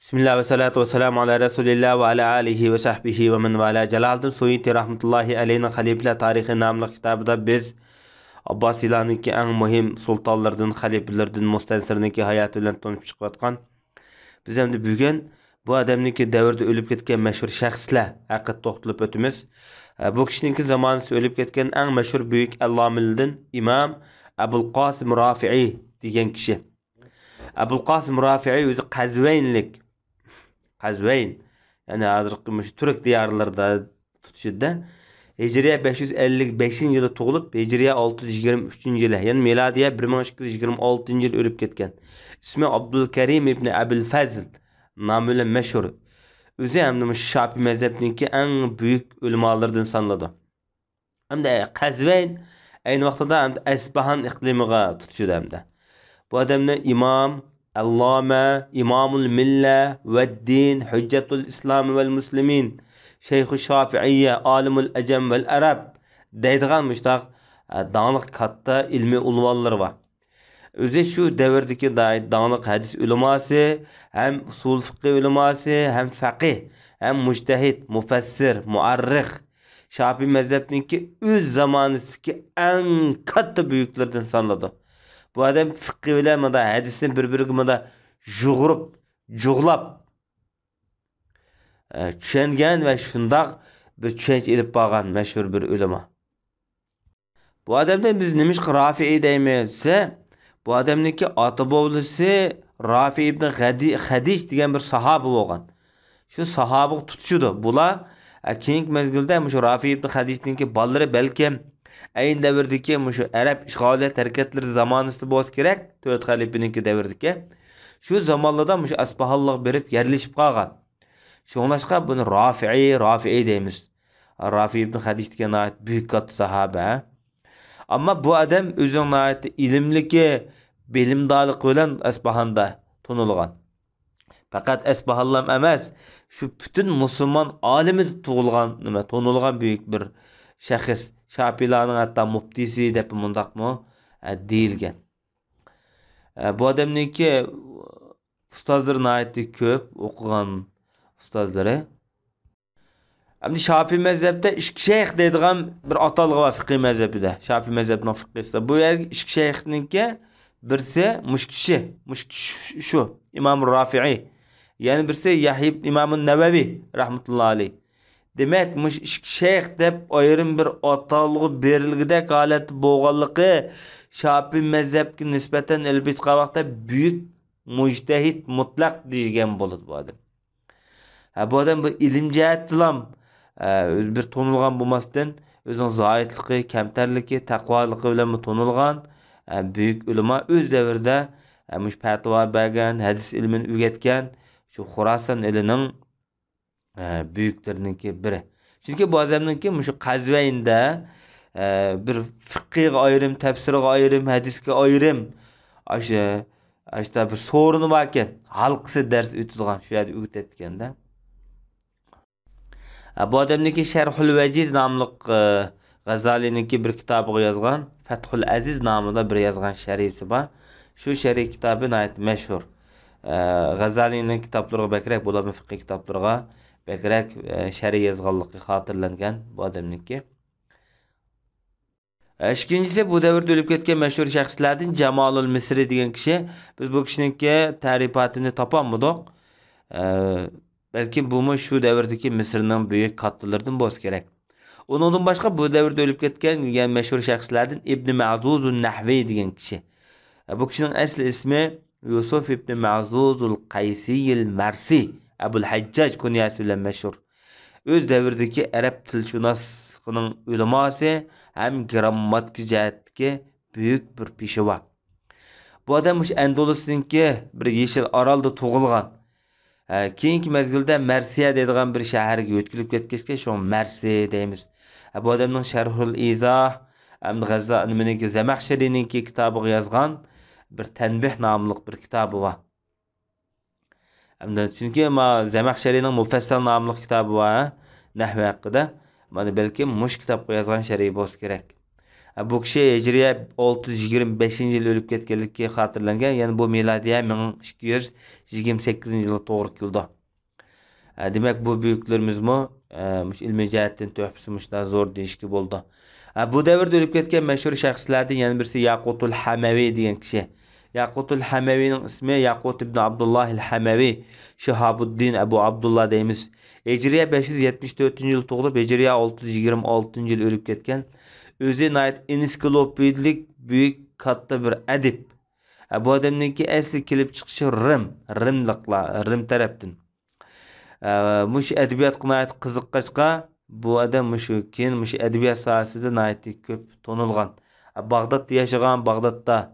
Bismillah ve salatu ve selamu ala Resulillah ve ala alihi ve sahbihi ve men vala. Celaleddin Suyuti rahmetullahi aleyhine Halifeler Tarihi namlı kitabıda biz Abbasilarnınki en mühim sultanlardan, halifelerden, mustansirniki hayatı bilen tanışıp çıkıyatkan. Biz hem de bugün bu adamniki devirde ölüp ketken meşhur şahslar hakkında toxtulup ötümüz. Bu kişininki zamanısı ölüp ketken en meşhur büyük Allamilden İmam Abul Qasim Rafi'i diyen kişi. Abul Qasim Rafi'i özü Qazveynlik. Qazveyn yani hazırkı Türk diyarlarda tutuşuda Hicriye 555 yılı tuğulup Hicriye 623 yılı yani miladiye 1226 yıl ölüp ketken. İsmi Abdülkerim ibn Abil Fazl namıyla meşhur. Özü hem de Şafi mezhebindeki en büyük ulemalardan sanıldı. Hem de Qazveyn aynı vaxtda hem de Esbahan iqlimiga tutuşuda hem de. Bu adamla İmam Allame, İmamul Mille ve Din, Hüccetul İslam ve Müslimin, Şeyh-i Şafi'iyye, Alimul Ecem ve Arab deydiğen müştak dağınık katta ilmi ulvalları var. Özü şu devirdeki dağınık hadis uleması, hem usul fıkıh uleması, hem fakih, hem mujtehid, mufassir, muarrih, Şafi mezhebindeki öz zamanındaki en katta büyüklerden sanıldı. Bu adam fıkıh bilen hadisini birbirine juğurup, juğlap düşengen ve şundak bir düşenç edip bağan meşhur bir ulema. Bu adamdan biz nemiş ki Rafi'i deymeyse, bu adamdaki atabovlusu Rafi ibn Hadiş diyen bir sahabı olgan. Şu sahabı tutuşudu. Bula keyingi mezgilde şu Rafi ibn Hadiş'ninki balları belki aynı devirdeki şu Arap işgalet hareketleri zamanısı boz gerek. Töt halifeninki devirdeki. Şu zamanlarda şu asbahallık berip yerleşip kalgan. Şoňlaşka bunu Rafi'i deymiz. Rafi ibn Hadiş diyen ait büyük kat sahabe. Ama bu adam özüne ait ilimliki bilimdalık bilen Asbahanda tonulgan. Fakat Esbahallam emas, şu bütün Müslüman alimi tonulgan büyük bir şahıs. Şafilarının hatta muftisi dep mundaq mı deyilgen. Bu adamniki ustazlarına ait köp okugan ustazları. Hem Şafi mezhepte işki şeyh deydiğim bir atalığı var fıkhi mezhebide. Şafi mezhebinin fıkhisi. Bu yer işki şeyhninki birisi müşkişi şu İmam Rafi'i. Yani birisi Yahya İmam Nevevi rahmetullahi aleyh. Demek işki şeyh dep ayrım bir atalığı berilgide halet boğallığı Şafi mezhebki nispeten elbet qavaqda büyük mujtehid mutlak deyilgen boludu bu adam. Bu adam bu ilim cihettilam bir tonulgan bulmasından özün zahitliği, kemterliği, takvalığı bilen tonulgan büyük ulema öz devirde fatva bergen, hadis ilmini ügetken şu Xurasan elinin büyüklerininki biri. Çünkü bu adamınki şu Qazveyn'de bir fıkıh ayrım, tefsir ayrım, hadiske ayrım işte bir sorunu varken halkısı ders ütüdüğün şu yerde üget etkende. Bu adamniki Şerhul Veciz namlıq Gazali'ninki bir kitabı yazgan, Fethul Aziz namında bir yazgan şerisi var. Şu şerhi kitabı ait meşhur. Gazali'nin kitapları bekrek, bu da fıkıh kitapları bekrek şerhi yazganlığı hatırlangan bu adamniki. İkincisi bu devirde ölüp ketken meşhur şahslardan Cemalul Misri diyen kişi. Biz bu kişininki tarifatını tapamadık. Belki bu şu devirdeki Mısır'ın büyük katlılardan boz gerek. Ondan başka bu devirde ölüp ketken yani meşhur şahslardan İbn Ma'zuzun Nahvi diyen kişi. Bu kişinin asli ismi Yusuf İbn Ma'zuzul Qaysiyil Marsi. Abul Haccac kunyasıyla meşhur. Öz devirdeki Arap tilşunaslığının uleması hem grammatik cihetki büyük bir pişiva. Bu adam Endolus'unki bir yeşil aralda tuğulgan. Keyinki mezgilde Mersiye deydiğen bir şehirge ötkülüp ketkeşke şu Mersi deymiz. Bu adamın Şerhul İzah hem Gazali'ninki Zemahşeri'ninki kitabı yazgan bir tenbih namlıq bir kitabı var. Çünkü Zemahşeri'nin Mufessel namlıq kitabı var. Nahvi hakkında. Belki muş kitap yazgan şerhi boz gerek. Bu kishi Hijriya 625-yil ölüp ketganligi xotirlangan. Yani bu miladiya 1228-yilga to'g'ri keldi. Demek bu büyüklerimizmi ilmiy jihatdan töhfisi zo'r deyishga bo'ldi. Bu davrda o'lib ketgan mashhur shaxslardan yana birisi Yaqutul Hamaviy degan kishi. Yaqutul Hamaviyning ismi Yaqut ibn Abdullah al-Hamaviy, Shihabuddin Abu Abdullah deymiz. Hijriya 574-yil tug'ilib, Hijriya 626-yil o'lib ketgan. O'zi ensiklopedilik büyük katta bir adib. Bu odamniki asli kelib chiqishi Rim tarafdan. Mush edebiyat qınayet qiziqqachqa bu adam keyin edebiyat sohasida nayati ko'p tonilgan. Bag'dodda yashagan, Bag'dodda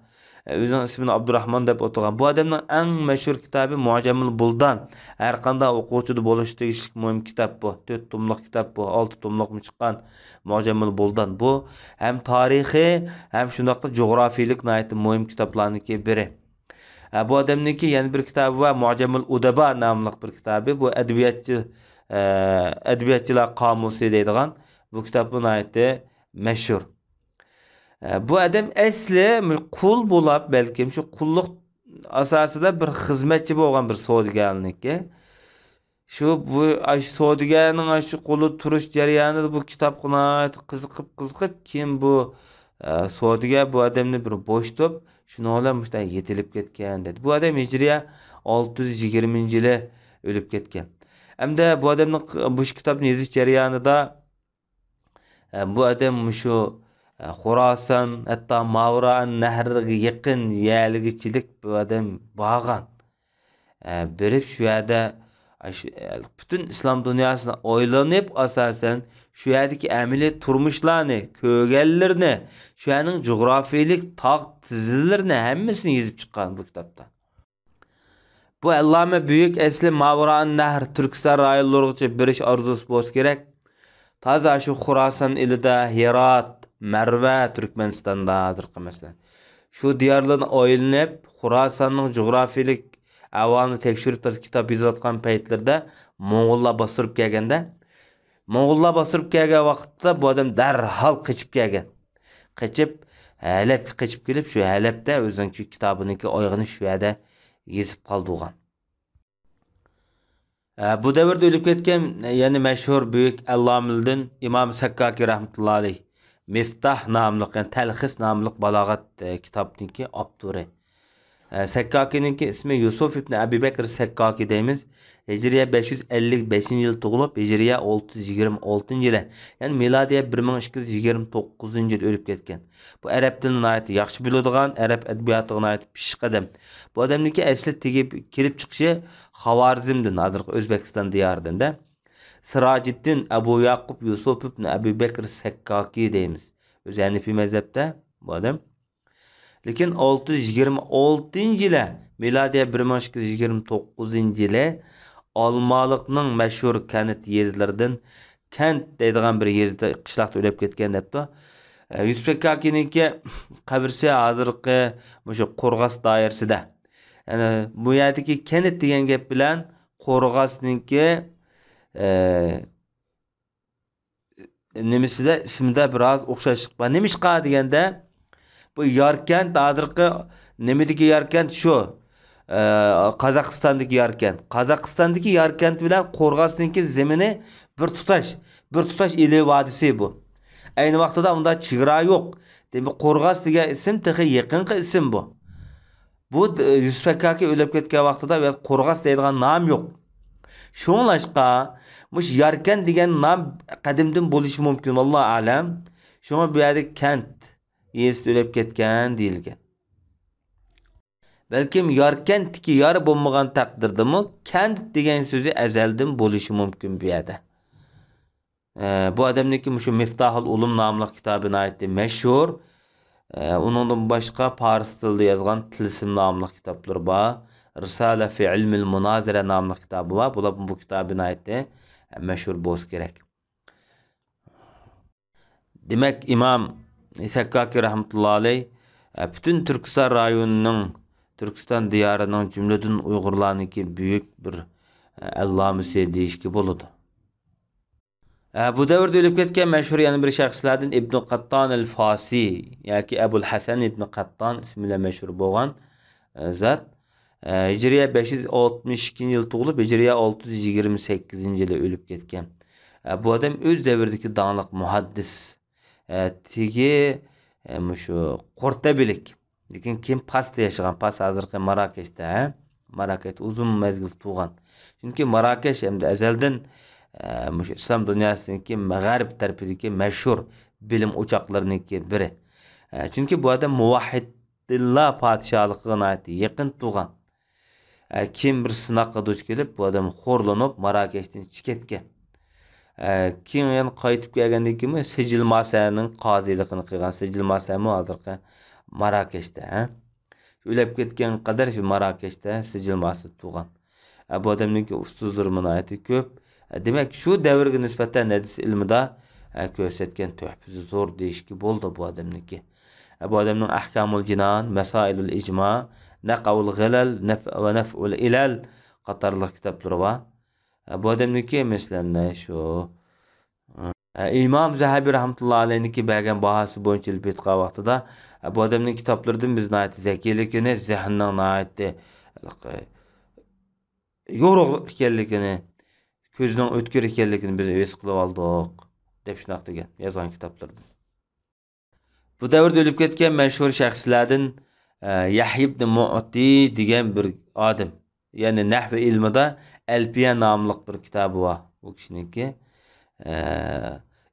o'zining ismini Abdurrahmon deb o'tirgan. Bu odamning eng mashhur kitobi Mu'jamul Buldan. Har qanday o'quvchida bo'lishi tegishli muhim kitob bu. 4 tomliq kitob bu. 6 tomliq chiqqan Mu'jamul Buldan. Bu hem tarixiy hem shundaqda jo'grafiylik nayati muhim kitoblarning biri. Bu adamniki yana bir kitobi va Mu'jamul Udaba nomli bir kitobi. Bu edebiyatchilar qomusi deydigan bu kitobning ayeti mashhur. Bu adam asli qul bo'lib, balkim shu qulluq asosida bir xizmatchi bo'lgan bir savdogarniki. Shu bu savdogarning shu quli turish jarayonida bu kitobni qiziqib keyin bu savdogar bu adamni bir bo'shtib shuni olib yetilib ketgan dedi. Bu adam Hijriya 620-yili o'lib ketgan. Hamda bu adamning bu kitobni yozish jarayonida bu adam shu Xorasan, hatta Mavran nahriga yaqin yerligichilik bu adam bağan. Berib shu yerda bütün İslam dünyasına oylanıp asasen şu yerdeki ameliy turmuşlarını, kögellerini, şu yerning coğrafiyalik tağ tizillerini hemmisini yazıp çıkan bu kitapta. Bu Allame büyük esli Mavran Nahr Türkistan rayonlarıgacha berish arzusi bo'lsa kerak. Taza şu Xorasan ilida, Herat, Merve Türkmenistan'da hazırkı mesela. Şu diyarların oylanıp Xorasanning coğrafiyalik avanı tekşürüp kitap yazıvatkan paytlarda Moğollar bastırıp kelganda, Moğollar bastırıp kelgan vaqtda bu adam darhol qochib kelgan. Qochib, Halepga qochib kelib, shu Halepda o'zining kitobiniki oyog'ini shu yerda yezib qoldirgan. Bu davrda o'lib ketgan yani mashhur büyük allamildan İmam Sakkaki rahmetullohi alayh Miftah nomli, yani Talxis nomli balog'at kitobniki avtori. Sakkakininki ismi Yusuf ibn Abi Bakr Sakkaki deymiz. Hijriya 555-yil tug'ilib, Hijriya 626-yili, yani miladiya 1229-yil o'lib ketgan. Bu arab tilini aytib yaxshi biladigan, arab adabiyatiga aytib pishiq odam. Bu odamniki asli tegib kelib chiqishi Xavarzmdan, hozirgi O'zbekiston diyoridan-da. Sirajiddin Abu Yaqub Yusuf ibn Abi Bakr Sakkaki deymiz. O'zi Hanifi mazhabda bu odam. Lekin 626-yili, miladiya 1229-yili Olmaliqning mashhur Kanit yezlaridan Kant deydigan bir yezda qishloqda o'lib ketgan debdi. Yusuf Sakkakiniki qabrisi hozirgi shu Qo'rg'as doirasida. Yani bu yerdagi Kanit degan gap bilan Qo'rg'asniki nimisida ismida biroz o'xshashlik bor. Nimishqa deganda bu Yarkent hozirgi nimidagi Yarkent shu Qozog'istondagi Yarkent. Qozog'istondagi Yarkent bilan Qo'rg'asniki zemini bir tutash ili vodisi bu. Ayni vaqtida unda chegara yo'q. Demak Qo'rg'as degan ism texi yaqinqi ism bu. Bu Yusuf Sakkaki o'lib ketgan vaqtida Qo'rg'as deydigan nom yo'q. Shunlashqa mush Yarkent degan nom qadimdan bo'lishi mumkin, vallohu alam. Shunga bu yerda Kent yezdi o'lib ketgan deyilgan. Balkim Yarkentdagi yar bo'lmagan taqdirdami Kent degan so'zi azaldan bo'lishi mumkin bu yerda. Bu odamniki shu Miftahul Ulum nomli kitobini aytdi, mashhur. Uningdan boshqa fors tilida yozgan Tilsim nomli kitoblar bor. Risala fi ilmil munazara nomli kitobi bor. Bular bu kitobini aytdi, mashhur bo'lsa kerak. Demak, İmam Sakkaki rahmetullohi alayh bütün Türkistan rayonining, Türkistan diyarının cümleden Uygurlarınki büyük bir allamisi deyishki bo'ladi. Bu davrda o'lib ketgan mashhur yana bir shaxslardan Ibn Qatton al-Fosi yoki Abul Hasan ibn Qatton ismi bilan mashhur bo'lgan zot. Hijriya 562 yil tug'ilib, Hijriya 628 yili o'lib ketgan. Bu odam o'z davridagi donglik muhaddis. Tigi shu Qo'rtabilik. Lekin kim pastda yashagan, past hozirgi Marokashda, Marokashda uzun mezgil tug'an. Chunki Marokash hamda azaldan islom dunyosiniki mag'arib tarafidagi mashhur bilim o'choqlariniki biri. Chunki bu odam Muvahhidillah podshohligiga yaqin tug'an. Kim bir sinoqqa duch kelib, bu odam xo'rlanib Marokashdan chiqib ketgan. Keyin qaytib kelgandan keyin Sijil Masaning qoziligini qilgan. Sijil Masami hozirgi Marokashda. O'lib ketgan qadar shu Marokashda Sijil Masa tug'an. Bu odamning ustozlari munoyati ko'p. Demak, shu davrga nisbatan hadis ilmida ko'rsatgan tuhfasi zo'r deyishki bo'ldi bu odamniki. Bu odamning Ahkamul Jinan, Masailul Ijma, Naqavul G'ilal va Naf'ul Ilal qatorli kitoblari bor. Bu odamniki masalan shu İmam Zahabi rahmetullohi alayhiniki bergan bahasi bo'yicha ilbetqa vaqtida bu odamning kitoblaridan biz zakiyligini, zehnning yorug' ekanligini, ko'zning o'tkir ekanligini biz his qilib oldik deb shunaqa degan yozgan kitoblarda. Bu davrda o'lib ketgan mashhur shaxslardan Yahya ibn Mu'ti degan bir odam, ya'ni nahv ilmida Alfiya nomli bir kitobi bor. Bu kishiniki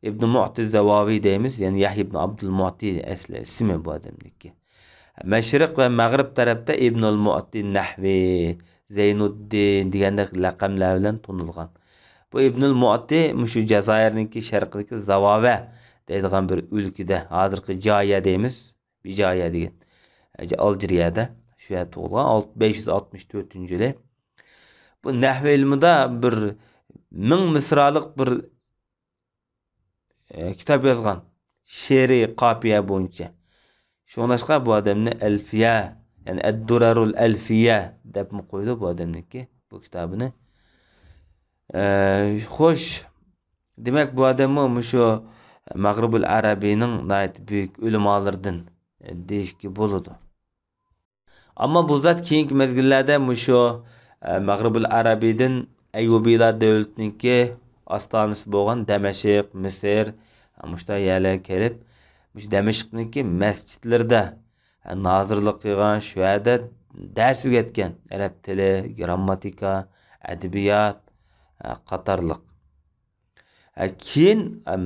İbn Mu'ti Zavavi deymiz, ya'ni Yahya ibn Abdul Mu'ti asli ismi bu odamniki. Mashriq va Mag'rib tarafda Ibn al-Mu'ti Nahvi, Zeynuddin degandek laqamlar bilan tanilgan. Bu Ibn al-Mu'ti shu Jazoirniki sharqidagi Zavava deydigan bir o'lkada, hozirgi Joya deymiz, Bijoya degan. Aljeriyada shu yerda tug'ilgan 564-yili. Bu nahv ilmida bir 1000 misralik bir kitob yozgan. She'ri qofiya bo'yicha. Shuningdek bu odamni Alfiya, ya'ni Ad-Durarul Alfiya deb qo'ydi bu odamniki bu kitobini. Xo'sh, demak bu odam shu Mag'ribul Arabiyning buyuk ulamolaridan deyishki bo'ladi. Ammo bu zot keyingi mezgillarda shu Mag'ribul Arabiydan Ayyubiylar davlatiniki ostonasi bo'lgan Damashq, Misr, mushta yerlarga kelib, shu Damashqniki masjidlarda nozirlik qilgan, shu yerda dars o'rgatgan. Arab tili, grammatika, adabiyot qatorliq. Keyin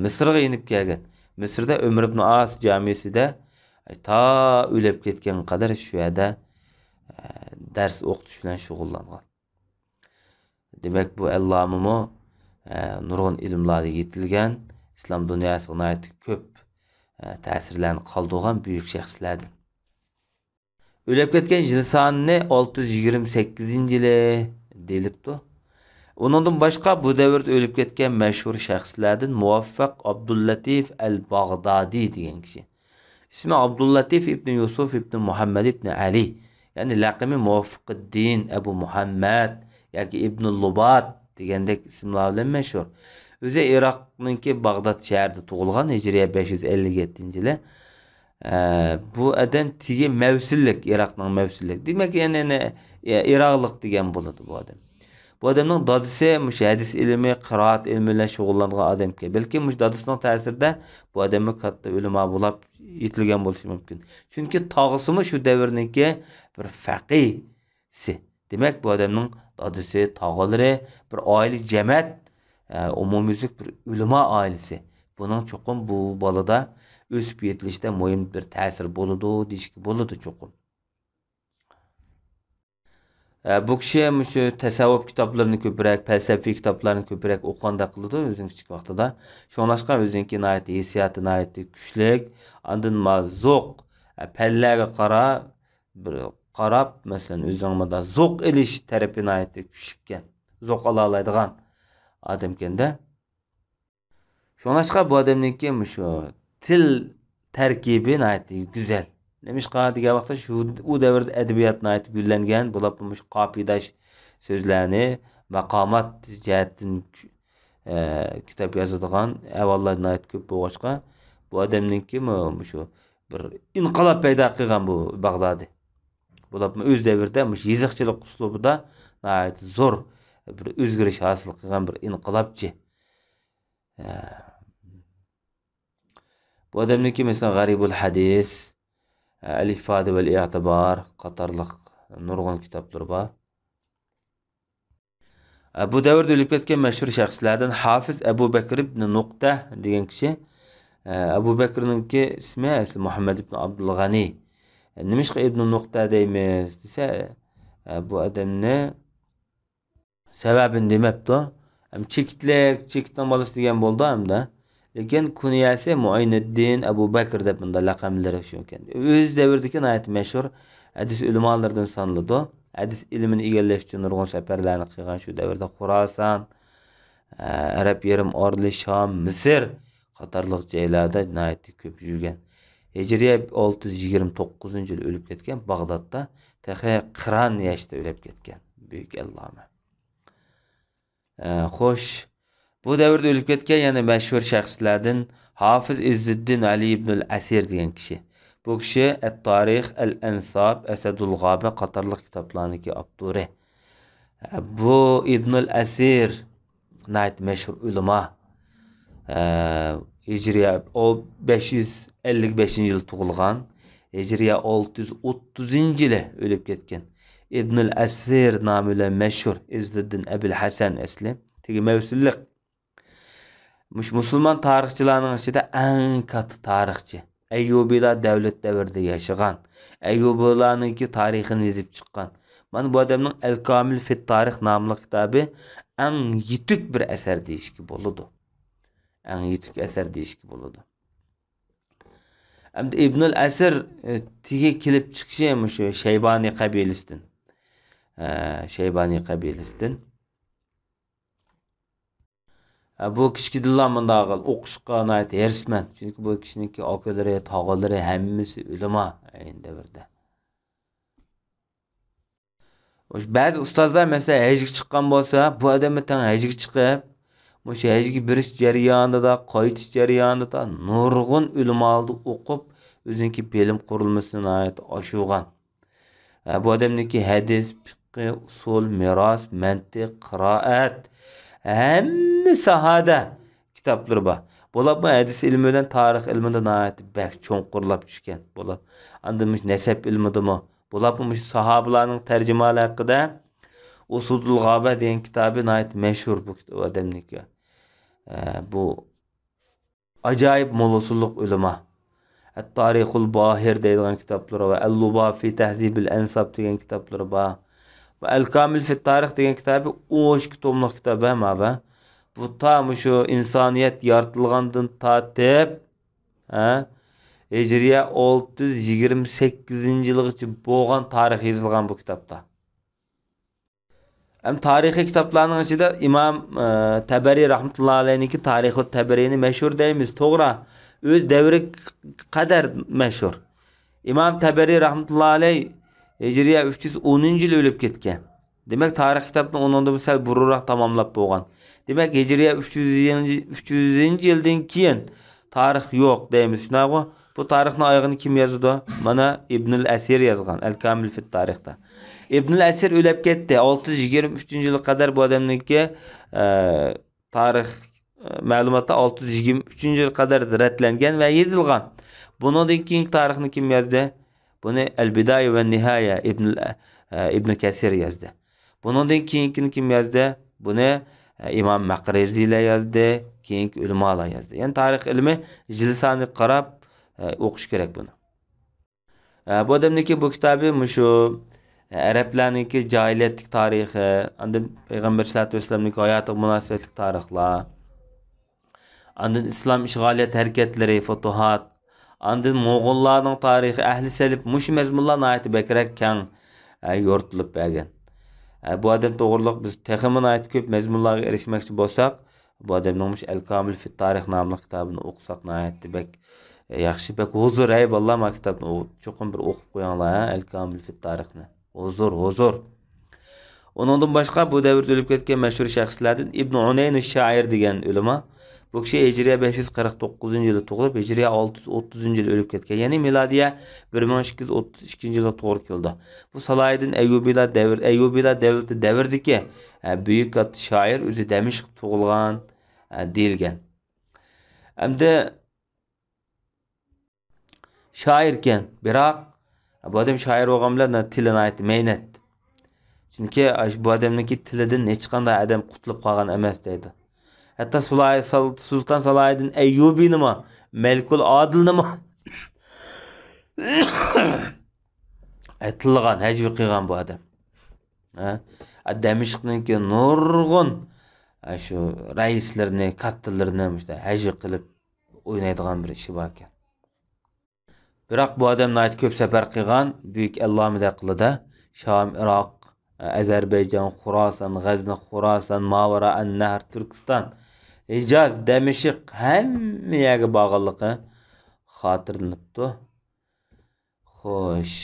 Misrga inib kelgan. Misrda Umar ibn As jamisida ta o'lib ketgan qadar shu yerda dars o'qitish bilan shug'ullangan. Demak, bu allomimi nurg'un ilmlarga yetilgan, islom dunyosiga ko'p ta'sirlarni qoldirgan buyuk shaxslardan. O'lib ketgan yil sonini 628-yili deyilibdi. Undan boshqa bu davrda o'lib ketgan mashhur shaxslardan Muvaffaq Abdullatif al-Bag'dadi degan kishi. İsmi Abdullatif ibn Yusuf ibn Muhammad ibn Ali. Yani laqimi Muvaffaqiddin Abu Muhammad yoki ibn Lubat degandek ismlar bilan mashhur. O'zi Iroqningki Bag'dod shahrida tug'ilgan, Hijriya 557-yili. Bu odam tigi Mavsillik, Iroqning Mavsillik. Demak, yani Iroqlik degan bo'ladi bu odam. Bu odamning dadisi hadis ilmi, qiroat ilmi bilan shug'ullangan odam ki. Balki dadisining ta'sirida bu odamga katta ulamo bo'lib yetilgan bo'lishi mumkin. Chunki tog'isi shu davrniki bir faqihsi. Demak, bu odamning dadisi, tog'alari bir oila jamoat, umumiylik bir ulamo oilasi. Buning cho'qim bu bolada o'sib yetilishda muhim bir ta'sir bo'ladi, deyishki bo'ladi cho'qim. Bu kishi shu tasavvuf kitoblarini ko'proq, falsafiy kitoblarni ko'proq o'qiganda qiladi o'zining kichik vaqtida. Shuningdek o'zining hissiyoti kuchli, andin zo'q, pallaga qarab, masalan, o'zingizda zo'q ilish tarafini kuchlikkan, zo'q ola oladigan odam ekanda. Shuningdek bu odamningki shu til tarkibi go'zal. Nemishqa degan vaqtda shu u davrda adabiyotni gullangan, bo'lib qofidash so'zlarni maqomat jihatdan kitap yazadigan avvallardan ayet köp bo'lg'achqa bu odamningki shu bir inqilob paydo qilgan bu Bag'dodi. Bular o'z davrida yeziqchilik uslubida zo'r bir o'zgarish hosil qilgan bir inqilobchi. Bu odamniki mesela G'aribul Hadis, Al-İfade vel İ'tibar qatorliq nurg'un kitoblar bor. Bu davrda o'lib ketgan mashhur shaxslardan Hafiz Abu Bakr ibn Nuqta degan kishi. Abu Bakr'ninki ismi Muhammad ibn Abdul G'ani. Nimishqa ibn Nuqta deymiz desa, bu odamni sababini demabdi. Ham chekitdan bolasi degan bo'ldi hamda. Lekin kunyasi Muayniddin Abu Bakr deb bunda laqamlari shu ekan. O'z davridagi nihoyat mashhur hadis ulamolaridan sanaladi. Hadis ilmini egallash uchun nurg'un safarlarni qilgan shu davrda Xorasan, Arab yarim orli, Sham, Misr qatorliq joylarda nihoyat ko'p yurgan. Hijriya 629-yil o'lib ketgan Bag'dodda, taxi 40 yoshda o'lib ketgan. Buyuk alloma. Xo'sh, bu davrda o'lib ketgan yana mashhur shaxslardan Hafiz Izziddin Ali ibn al-Asir degan kishi. Bu kishi At-Tarix, Al-Ansab, Asadul G'aba qatorliq kitoblarniki avtori. Bu Ibn al-Asir nihoyat mashhur ulamo. Hijriya 555-yil tug'ilgan, Hijriya 630-yili o'lib ketgan. Ibn al-Asir nomi bilan mashhur Izziddin Abul Hasan asli. Tegi mavsulliq. Musulmon tarixchilarning ichida eng katta tarixchi. Ayyubilar davlat davrida yashagan. Ayyubilarningki tarixini yozib chiqqan. Mana bu odamning Al-Kamil fit Tarix nomli kitobi eng yetuk bir asar deyishga bo'ladi. Eng yetuk asar deyishga bo'ladi. Hamda Ibn al-Asir tigi kelib chiqishi shu Shayboniy qabilasidan. Shayboniy qabilasidan. Bu kishki dillamında o'qishga nihoyat erisman. Chunki bu kishiniki okalari, tog'alari hammasi ulamo ayni davrda. Ba'zi ustozlar mesela hajga chiqqan bo'lsa, bu odamni tan hajga chiqib, o'sha hajga birish jarayonida, qaytish jarayonida nurg'un ulumolni o'qib, o'ziniki bilim qurilmasini nihoyat oshirgan. Bu odamniki hadis, fiqh, usul, miros, mantiq, qiroat hamma sahada kitoblar bor. Bular bu hadis ilmi bilan tarix ilmida nihoyat bak cho'nqurlab tushgan. Bular andimish nasab ilmidimi? Bular bu sahobalarning tarjimalari haqida Usudul G'aba degan kitobi nihoyat mashhur bu odamniki. Bu ajoyib mo'lusulliq ulamo. At-Tarixul Bahir deydigan kitoblar va Al-Lubab fi Tahzibil Ansab degan kitoblar bor. Va Al-Kamil fi Tarix degan kitobi 12 tomlik kitob ama bu tam şu insoniyat yaratilgandan tortib Hijriya 628-yilgacha bo'lgan tarix yozilgan bu kitobda. Hem tarixiy kitoblarning ichida Imom Tabari rahmatullohi alayhiniki Tarixut Tabarini mashhur deymiz, to'g'ri. O'z davri qadar mashhur. Imom Tabari rahmatullohi alayhi Hijriya 310-yil o'lib ketgan. Demak, tarix kitobini o'nda sal burunroq tamomlab bo'lgan. Demak, Hijriya 300-yildan keyin tarix yo'q deymiz. Shunaqmi? Bu tarixning oyog'ini kim yozdi? Mana Ibn al-Asir yozgan Al-Kamil fit Tarixda. Ibn al-Asir o'lib ketdi. 623-yilga qadar bu odamniki tarix ma'lumotda 623-yil qadar ratlangan va yozilgan. Bundan keyin tarixni kim yozdi? Buni Al-Bidaya va Nihaya Ibn Kasir yozdi. Bundan keyin kim yozdi? Buni İmam Maqrizilar yozdi, keyingi ulamolar yozdi. Yani tarix ilmi jilsani qarab o'qish kerak buni. Bu odamniki bu kitobi shu arablarniki jahiliyatlik tarixi, andin payg'ambar sollallohu alayhi vasallamning hayotiga munosabatli tarixlar, andin islom ishg'oliyat harakatlari, futuhat, andin mo'g'ullarning tarixi, ahli salib mush mazmunlar nihoyat bakrak keng yoritilib bergan. Bu adam to'g'riliq biz teximini aytib ko'p mazmunlarga erishmoqchi bo'lsak, bu odamning Al-Kamil fit Tarix nomli kitobini o'qisak nihoyat bak yaxshi, bak huzur, ey vallah ma kitobni cho'qim bir o'qib qo'yinglar, Al-Kamil fit Tarixni. Huzur. Onundan başqa bu davrda ölüp ketken meşhur şəxslərdən İbn Uneyn şair degan ulama. Bu kishi Hijriya 549-yılı tug'ilib, Hijriya 630-yılı ölüp ketken. Yani miladiya 1232-yılı to'g'ri keldi. Bu Salahiddin Eyyubilar davri davirdiki büyük şair o'zi Damashq tug'ilgan deyilgan. Hamda şairken biroq bu odam şair bo'lgan bilan tilini aytdi, mehnat. Chunki bu odamniki tilidan hech qanday odam qutulib qolgan emas deydi. Hatta Sultan Salahiddin Eyyubi nima, Melikul Adil nima aytilgan, hajvi qilgan bu odam. Damashqniki nurg'un shu raislarni, kattalarni işte hajvi qilib o'ynaydigan bir ishi bor ekan. Biroq bu odamni ko'p safar qilgan, buyuk allomida qildi. Sham, Iroq, Azerbaycan, Xorasan, G'azni, Xorasan, Mavara, An-Nahr, Turkiston, Hijaz, Damashq hamma yerga borganligi xotirlanibdi. Xo'sh.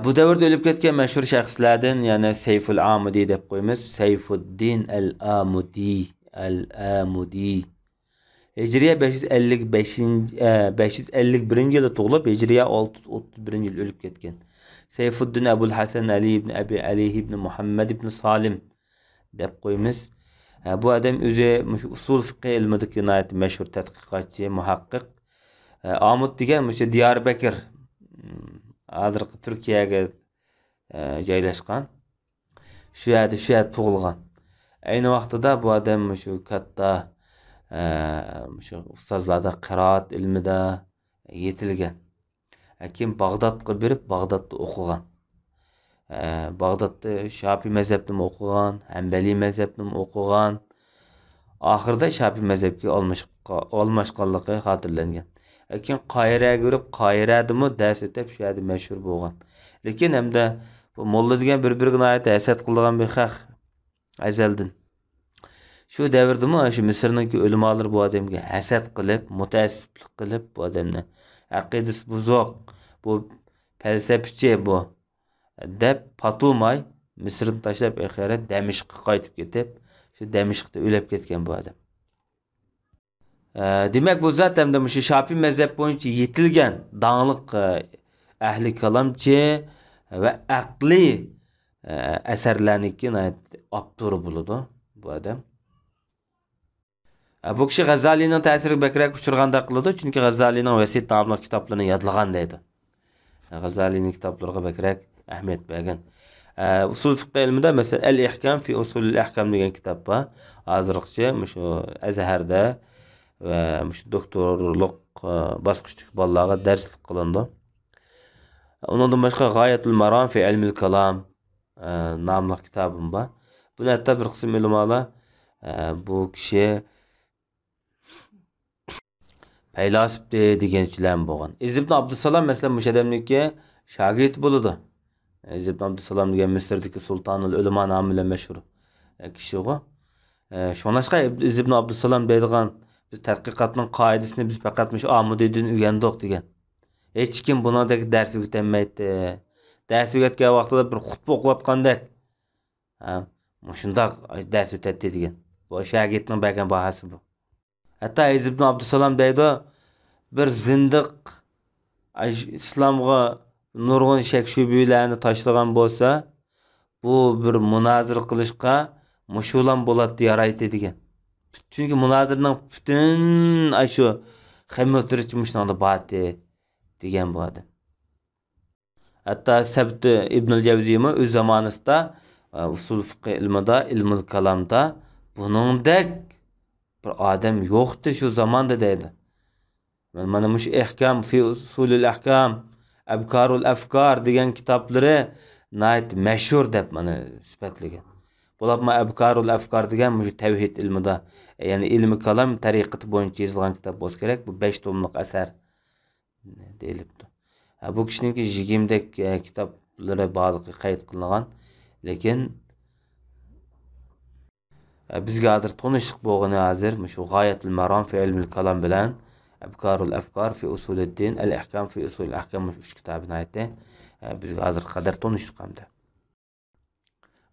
Bu davrda o'lib ketgan mashhur shaxslardan yana Sayful Amudi deb qo'yamiz. Sayfuddin al-Amudi. Hijriya 551-yılı tug'ilib, Hijriya 631-yılı ölüp ketgan. Sayfuddin Abul Hasan Ali ibn Abi Ali ibn Muhammad ibn Salim deb qo'yamiz. Bu adam o'zi usul fiqh ilmidagi mashhur tadqiqotchi, muhaqqiq. Amud degan o'sha Diyarbakir, hozirgi Turkiyaga joylashgan. Shu yerda tug'ilgan. Ayni vaqtida bu adam shu katta shu ustozlarda qiroat ilmida yetilgan. Keyin Bag'dodga berib, Bag'dodda o'qigan. Bag'dodda Shafiy mazhabini o'qigan, Hanbali mazhabini o'qigan. Oxirida Shafiy mazhabga almashganligi xotirlangan. Keyin Qoyiraga berib, Qoyiradimi dars o'tib, shu yerda mashhur bo'lgan. Lekin hamda bu molla degan bir-biriga hasad qilgan bir xalq azaldan. Shu davrdami shu Misrning ulamolar bu odamga hasad qilib, mutaassiblik qilib bu odamni aqidasi buzuq, bu falsafichi bu deb patumay Misrni tashlab oxirat Damashqqa qaytib ketib, shu Damashqda o'lib ketgan bu odam. Demak bu zot hamda shu Shafiy mazhab bo'yicha yetilgan dаңliq ahli kalomchi va aqli asarlarniki avtori bo'ladi bu odam. Bu kishi G'azalining ta'siriga bakrak uchirganda qiladi, chunki G'azalining Vasit nomli kitoblarini yodlagan deydi. G'azalining kitoblariga bakrak ahamiyat bergan. Usul fiqh ilmida masalan Al-Ihkam fi usul al-ahkam degan kitob bor. Hozirgacha shu Azharda va shu doktorlik bosqichdagi bolalarga darslik qilindi. Undan boshqa G'oyatul Maram fi ilmil kalam nomli kitobim bor. Buni hatto bir qism ulamolar bu kishi faylasuf deganchilar bo'lgan. Ibn Abdussalom masalan mush odamniki shogird bo'ldi. Ibn Abdussalom degan Misrdagi sultonul ulamo nomi bilan mashhur kishi u. Shunashqa Ibn Abdussalom deydigan biz tadqiqotning qoidasini biz faqat mush Amudiydin o'rgandik degan. Hech kim buningdek dars o'tmaydi. Dars o'tgan vaqtida bir xutba o'qiyotgandek shundoq dars o'tadi degan. Bu shogirdning bergan bahasi bu. Hatta Ibn Abdussalom deydi, bir zindiq islomga nurg'un shak shubhalarni tashlagan bo'lsa, bu bir munozir qilishga mushulan bo'ladi yaraydi degan. Chunki munozirning butun shu xamotirchi mushunda bati degan bu odam. Hatta Sabt ibn al-Javziymi o'z zamonasida usul fiqh ilmida, ilmul kalamda buningdek bir odam yo'qdi shu zamonda deydi. Mana mush ihkam fi usulul ahkam, abkarul afkar degan kitoblari mashhur deb mana sifatlagan. Bular abkarul afkar degan mush tavhid ilmida, ya'ni ilmi kalam tariqati bo'yicha yozilgan kitob bo'lsa kerak. Bu 5 tomlik asar deyilibdi. Bu kishiningki 20 dak kitoblari borligi qayd qilingan, lekin bizga hozir tanishlik bo'lgani hozir shu G'oyatul Maram fi ilmil kalam bilan Abkarul afkar fi usuliddin, al-ihkam fi usul al-ahkam 3 kitobini aytdi. Bizga hozir qadar tanishlik hamda.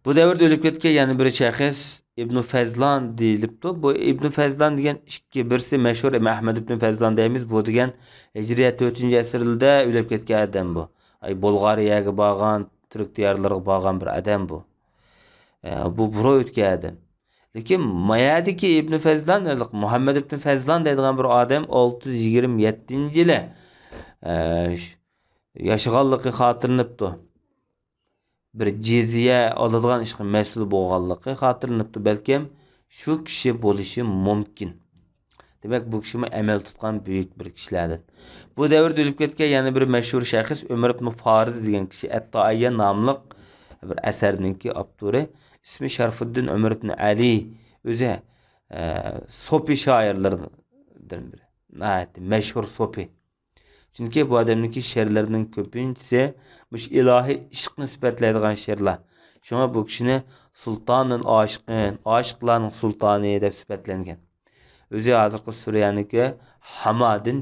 Bu davrda o'lib ketgan yana bir shaxs İbn Fazlan deyilibdi. Bu İbn Fazlan degan ikki birisi mashhur Ahmad ibn Fazlan deymiz. Bu degan Hijriya 4-asrda o'lib ketgan odam bu. Ay Bulgariyaga borgan, Türk diyarlariga borgan bir odam bu. Bu buro o'tgan odam. Lekin mayadiki İbn Fazlan, Muhammad ibn Fazlan deydigan bir odam 627-yili yaşıganligi xotirlanibdi. Bir jizya oladigan ishga mas'ul bo'lganligi xotirlanibdi. Balkim shu kishi bo'lishi mumkin. Demak, bu kishi amal tutgan büyük bir kishilardan. Bu davrda o'lib ketgan yana bir mashhur shaxs Umar ibn Fariz degan kishi At-Ta'iyya nomli bir asarninki avtori. İsmi Sharfuddin Umar ibn Ali. O'zi Sofi shoirlardan biri. Nəhayət məşhur Sofi. Çünki bu adamniki she'rlarining ko'pinchisi mush ilohiy ishqni sifatlaydigan she'rlar. Shunga bu kishini sultonul oshiqin, oshiqlarning sultoni deb sifatlangan. O'zi hozirgi Suriyaniki Hamadin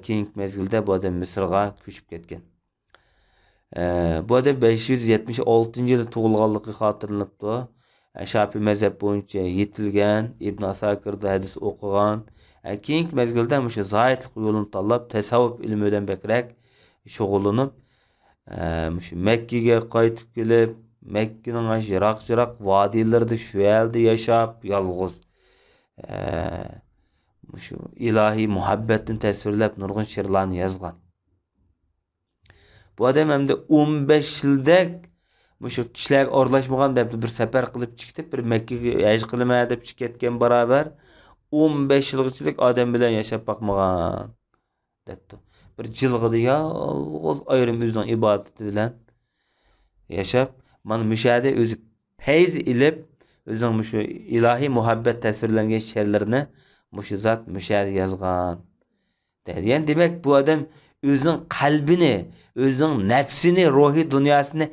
keyingi mezgilda bu odam Misrga ko'chib ketgan. Bu odam 576-yilda tug'ilganligi xotirlanibdi. Shafiy mazhab bo'yicha yetilgan, Ibn Asakirda hadis o'qigan. Keyingi mezgilda mushu zoitlik yo'lini tanlab, tasavvuf ilmi bilan bakrak shug'ullanib, mushu Makkaga qaytib kelib, Makkaning yiroq-yiroq vodiylarida shu yerda yashab, yolg'iz mushu ilohiy muhabbatni tasvirlab nurg'un she'rlarni yozgan. Bu odam hamda 15 yilda mushu kishilarga oralashmagan deb bir safar qilib chiqdi, bir Makkaga haj qilma deb ketgan barobar 15 yillik odam bilan yashab bakmagan debdi. Bir jilg'ida yolg'iz ayrim o'zining ibodati bilan yashab, mana mushada o'zi feyz ilib, o'zining mushu ilohiy muhabbat tasvirlangan she'rlarini mushu zot mushada yozgan. Yani demak bu odam o'zining qalbini, o'zining nafsini, ruhiy dunyosini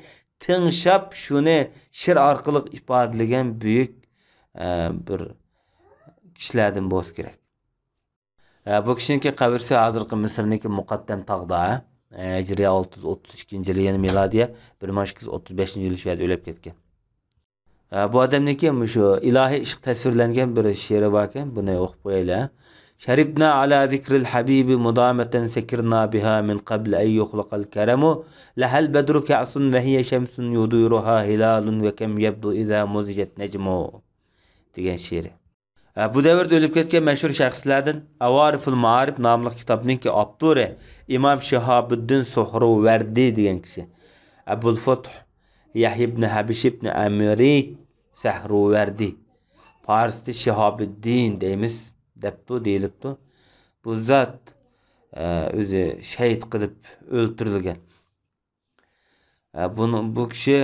tinglab, shuni she'r orqali ifodalagan buyuk bir kishilardan bo'lsa kerak. Bu kishiniki qabrisi hozirgi Misrniki Muqaddam tog'da, Hijriya 632-yil, ya'ni milodiya 1235-yil shu yerda o'lib ketgan. Bu odamniki shu ilohiy ishq tasvirlangan bir she'ri bor ekan, buni o'qib qo'yaylik. Sharibna ala zikril habibi mudamatan sakirna biha min qabl an yukhluqal karamu lahal badru ka'sun wa hiya shamsun yudiruha hilalun wa kam yabdu idha muzijat najmu degan she'ri. Bu davrda o'lib ketgan mashhur shaxslardan Avariful Ma'arif nomli kitobninki avtori İmam Shihabuddin Suhravardi degan kishi. Abul Futh Yahya ibn Habish ibn Amiri Suhravardi. Farsda Shihabuddin deymiz debdi deyilibdi. Bu zot o'zi shahid qilib o'ldirilgan. Bu kishi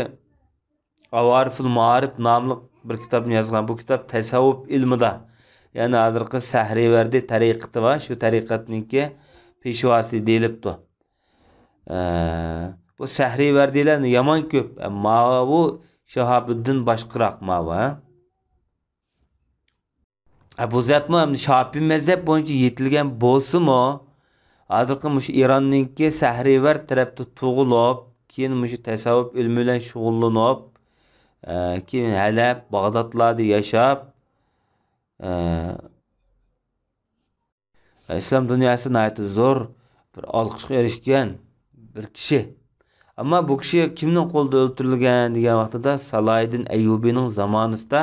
Avariful Ma'arif nomli bir kitobni yozgan. Bu kitob tasavvuf ilmida, ya'ni hozirgi Sahrivardi tariqati va shu tariqatninki peshvosi deyilibdi. Bu Sahrivardilarni yomon ko'p, ammo bu Shahobiddin boshqaroq mava. Bu zatmi Shafiy mazhab bo'yicha yetilgan bo'lsa-mu, hozirgi mush Ironninki Sahrivar tarafda tug'ilib, keyin mush tasavvuf ilmi bilan shug'ullanib, keyin Halab, Bag'dodlarda yashab, islom dunyosida zo'r bir olqishga erishgan bir kishi. Ammo bu kishi kimning qo'lida o'ldirilgan degan vaqtida Salohiddin Ayyubiyning zamonasida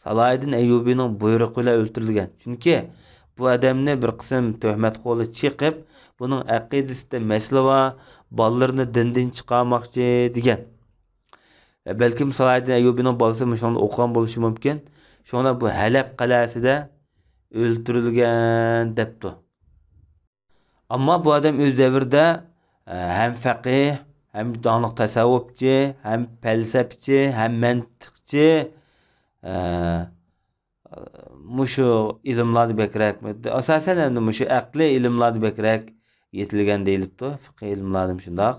Salohiddin Ayyubiyning buyrug'i bilan o'ldirilgan. Chunki bu odamni bir qism tuhmat qo'li chiqib, buning aqidasida masala va bolalarni dindan chiqarmoqchi degan. Belkim Salohiddin Ayyubiyning bolasi shunda o'qigan bo'lishi mumkin. Shunda bu Halab qal'asida o'ldirilgan debdi. Ammo bu odam o'z davrida ham faqih, hem dağınık tasavvufçi, hem felsefçi, hem mantıkçı, muşu ilimlerde bekrek mi? Asasen hem de muşu akli ilimlerde bekrek yetilgen deyilipti. Fıkıh ilimlerde şundaq.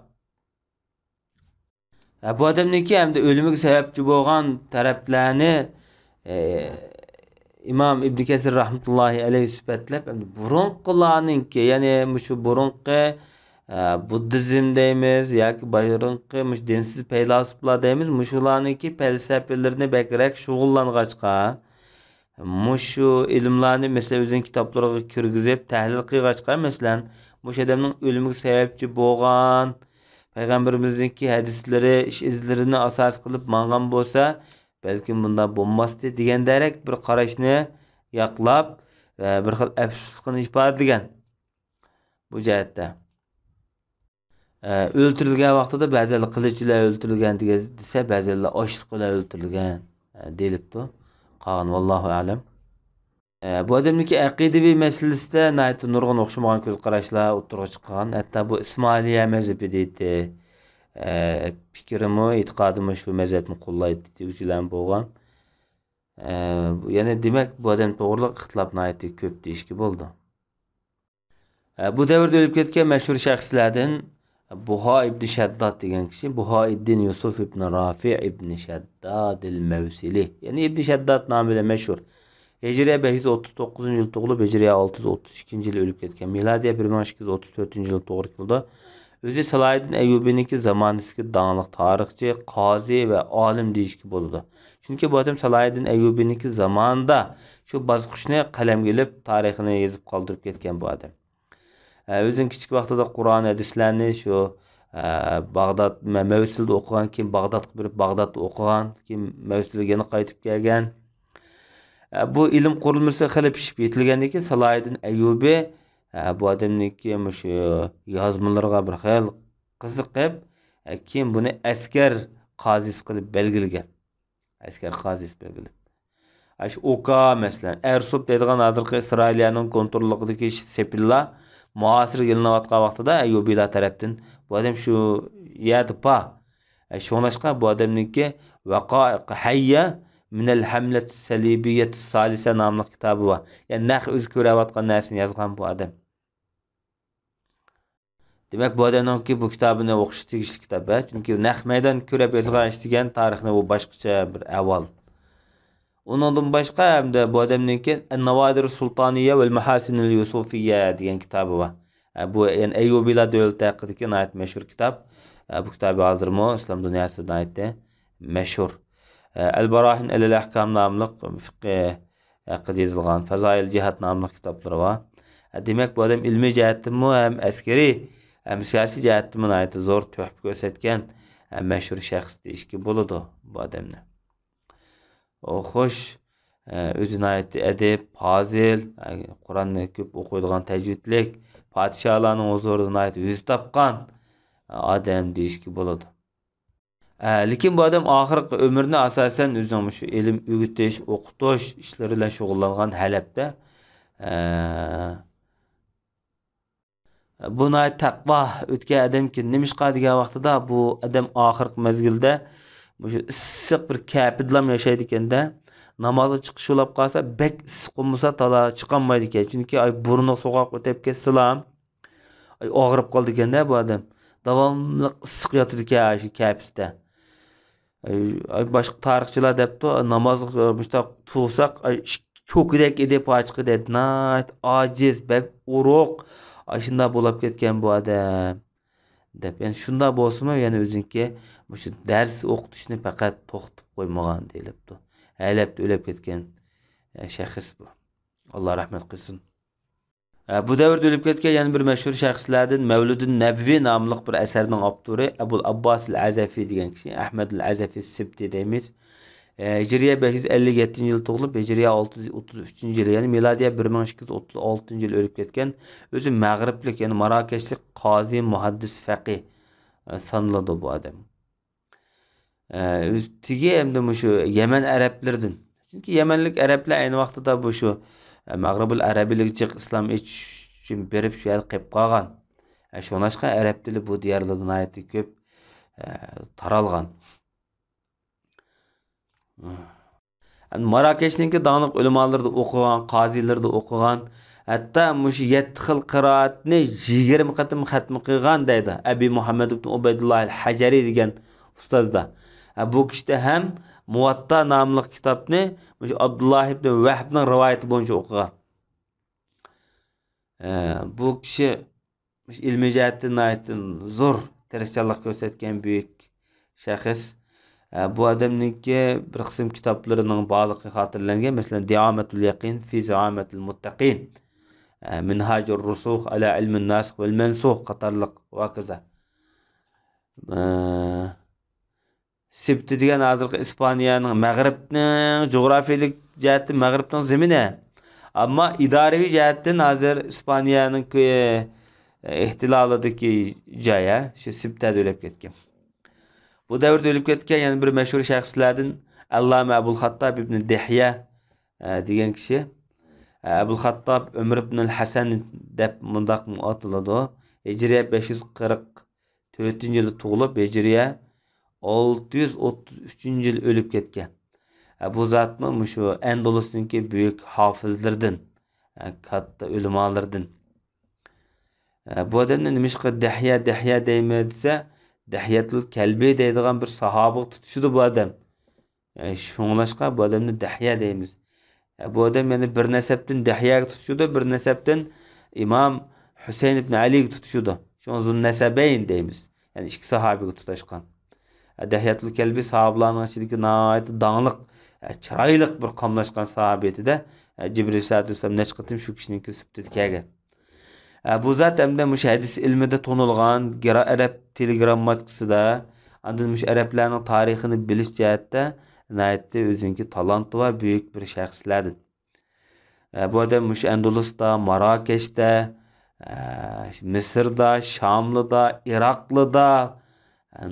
Bu adamniki hem de ölümü sebepçi boğan taraflarını İmam İbn Kesir rahmetullahi aleyhi sübhetlep, burunqılarınki, yani muşu burunqı Buddizm deymiz yoki bayırınqi dinsiz feylasuflar deymiz. Muşularniki felsefelerini bekrek şug'ullang'achqa mushu ilmlarni mesela o'zining kitoblariga kirgizib tahlil qilg'achqa masalan mush odamning o'limiga sababchi bo'lgan payg'ambarimizniki hadislari ish izlarini asos qilib mangan bo'lsa balkim bunda bo'lmasdi degandarak bir qarashni yoqlab bir xil afsuslikni ifodalagan bu jihatda. Öldürülgen vaqtida ba'zilar qilich bilan o'ldirilgan desa ba'zilar ochliq bilan o'ldirilgan deyilibdi. Qolgan vallohu a'lam. Bu odamniki aqidaviy masalasida nayt nurg'un o'xshamagan ko'z qarashlar o'tirg'a chiqqan. Hatto bu Ismoiliya mazhabi deydi. Fikrimi, e'tiqodimi shu mazhabni qo'llaydi deyuvchilar bo'lgan. Ya'ni demak bu odam to'g'riliq ixtilof nayt ko'p deyishga bo'ldi. Bu davrda o'lib ketgan mashhur shaxslardan Buha ibn Shaddad degan kishi Buhaiddin Yusuf ibn Rafi ibn Shaddad el-Mavsili. Yani ibn Shaddad nomiyle meşhur. Hicriye 539 yıl tug'ilib, Hicriye 632 yıl ölüp ketgan. Miladiye 1234 yıl to'g'ri keldi. O'zi Salahiddin Ayyubiniki zamonidagi dаңliq tarixchi, qozi va olim deyishga bo'ladi. Chunki bu odam Salahiddin Ayyubiniki zamonida shu bosqichni qalamga ilib tarixini yozib qoldirib ketgan bu odam. O'zining kichik vaqtida Qur'on hadislarni shu Bag'dod Mavsilda o'qigan, keyin Bag'dodga borib Bag'dodda o'qigan, keyin Mavsilga yana qaytib kelgan. Bu ilm qurilmasi qilib pishib yetilgandan keyin Salahiddin Ayyubi bu odamniki shu yozmalarga bir xil qiziqib, keyin buni askar qozisi qilib belgilagan. Askar qozisi belgilab. Shu Oka masalan, Ersub deydigan hozirgi Isroiliyaning kontrolligidagi Sepilla muasir gelinayotgan vaqtida Ayyubiylar tarafdan bu odam shu yerda pa. Shunashqa bu odamniki Vaqa'iq Hayya min al-Hamlat Salibiyat Salisa nomli kitobi bor. Ya'ni naq o'zi ko'rayotgan narsani yozgan bu odam. Demak bu odamniki bu kitobini o'qish tegishli kitob, chunki naq maydon ko'rib yozgan ish degan tarixni bu boshqacha bir avval. Ondan başqa hamda bu odamniki An-Navadir Sultaniya vel Mahasin al-Yusufiyya degan kitobi bor. Bu yani Ayyubiylar davlati haqidagi nayt mashhur kitob. Bu kitobi hozirmi islom dunyosida naytda mashhur. Al-Barahin al-Ahkam nomli fiqh haqida yozilgan, Fazoil Jihad nomli kitoblar bor. Demak bu odam ilmiy jihatdan ham askariy ham siyosiy jihatdan nayt zo'r tuhfa ko'rsatgan mashhur shaxs deyishga bo'ladi bu odamni. O xo'sh, o'zini aytdi adib, fozil, Qur'onni ko'p o'qiydigan tajvidlik, podsholarning huzurida aytib yuz topgan odam deyishga bo'ladi. Lekin bu odam oxirgi umrini asosan o'zining shu ilm o'g'itish, o'qitish ishlari bilan shug'ullangan Halabda. Buni taqvo o'tgan odamki nimishqa degan vaqtida bu odam oxirgi mezgilda issiq bir kapidlam yashaydi ekanda namozga chiqish ulab qolsa bek issiq bo'lmasa tala chiqolmaydi ekan chunki burni so'qoq o'tib ketsalam og'rib qoldi ekanda bu odam davomli issiq yotadi ekan shu kapisda boshqa tarixchilar debdi namozga mushtoq tursak cho'kidek edi pochqi dedi nayt ojiz bek uruq shunda bo'lib ketgan bu odam deb yani shunda bo'lsa yana o'zinki shu dars o'qitishni faqat to'xtatib qo'ymagan deyilibdi. Halabda o'lib ketgan shaxs bu. Alloh rahmat qilsin. Bu davrda o'lib ketgan yana bir mashhur shaxslardan Mavludun Nabvi nomli bir asarning avtori Abul Abbas al-Azafi degan kishi, Ahmad al-Azafi Sibti deymiz. Hijriye 557 yıl tug'ilib, Hijriye 633 yıl, yani miladiye 1236 yıl o'lib ketgan. O'zi Mag'riblik, yani Marokashlik qozi, muhaddis, faqih sanıladi bu odam. Tigi endi shu Yaman arablardan. Chunki Yamanlik arablar ayni vaqtida bu shu Mag'ribul arabiylik islom uchun berib shu yerda qolib qolgan. Shunashqa arab tili bu diyorlardan aytib ko'p taralgan. Marokashniki dаңliq ulamolarda o'qigan, qozilarda o'qigan, hatto shu 7 xil qiroatni 20 qatim xatm qilgan deydi. Abi Muhammad ibn Ubaydullah al-Hajari degan ustozda. Bu kishida ham Muvatta nomli kitobni shu Abdullah ibn Vahbning rivoyati bo'yicha o'qigan. Bu kishi ilmi jihatdan zo'r tirishchanlik ko'rsatgan buyuk shaxs. Bu adamningki bir qism kitoblarining bog'liqi xotirlangan. Masalan, Diomatul Yaqin fi Ziomatil Muttaqin, Minhajur Rusukh ala ilmin nasikh vel mansukh qatorliq va kaza. Sibti degan hozirgi Ispaniyaning Mag'ribning jo'grafiyalik jihatdan Mag'ribning zemini. Ammo idoraviy jihatdan hozir Ispaniyaning ihtilolidagi joyi shu Sibtada o'lib ketgan. Bu davrda o'lib ketgan yana bir mashhur shaxslardan Allama Abul Xattob ibn Dihya degan kishi. Abul Xattob Umr ibn al-Hasan deb mundaq atiladi. Hijriya 544-yilda tug'ilib, Hijriya 633-yil o'lib ketgan. Bu zatmi shu Andalusdagi buyuk hofizlardan, katta ulamolardan. Bu odamni nimishqa Dihya deymi desa, Dihyatul Kalbi deydigan bir sahoba tutishdi bu odam. Shunglashqa bu odamni Dihya deymiz. Bu odam yani bir nasabdan Dihyaga tutishdi, bir nasabdan İmam Hüseyin ibn Ali'ga tutishdi. Shunzun nasabayn deymiz. Yani ikki sahabiga tutashgan. Dihyatul Kalbi sahabalarning ichidagi nihoyat danglik, chiroyli bir qamlashgan sahabiyatida Jibril sallallohu alayhi vasallam nechqitim shu kishining sibtida kelgan. Bu zat hamda mush hadis ilmida tonilgan, arab tili grammatikasida, andan mush arablarning tarixini bilish jihatda nihoyatda o'ziniki talanti va buyuk bir shaxslardir. Bu odam mush Andalusda, Marokashda, Misrda, Shamlida, Iroqlida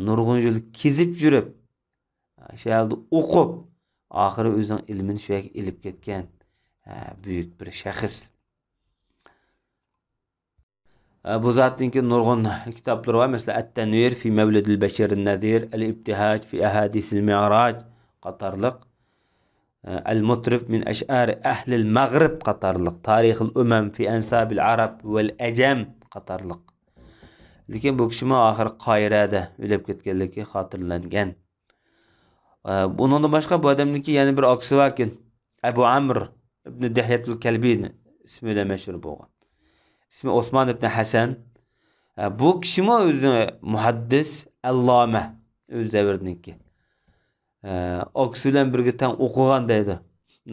nurg'un yil kezib yurib, shu yerda o'qib, oxiri o'zining ilmini shu yerga ilib ketgan buyuk bir shaxs. Bu zatninki nurg'un kitoblari var. Mesela At-Tanvir fi Mevlidil Beşer'in Nazir, El-İbtihaj fi Ahadisil Mi'raj qatarliq, El-Mutrif min Eş'ari Ahlil Maghrib qatarliq, Tarihil Umam fi Ensabil Arab vel Ecem qatarliq. Lekin bu kishimi oxiri Qoirada o'lib ketganligi xotirlangan. Bundan boshqa bu odamniki yana bir aksi var ekan. Abu Amr ibn Dihyatul Kalbi ismi bilan mashhur bo'lgan. İsmi Osman ibn Hasan. Bu kishimi o'zi muhaddis, alloma o'z davriniki. Oksi bilan birga tan o'qigan deydi.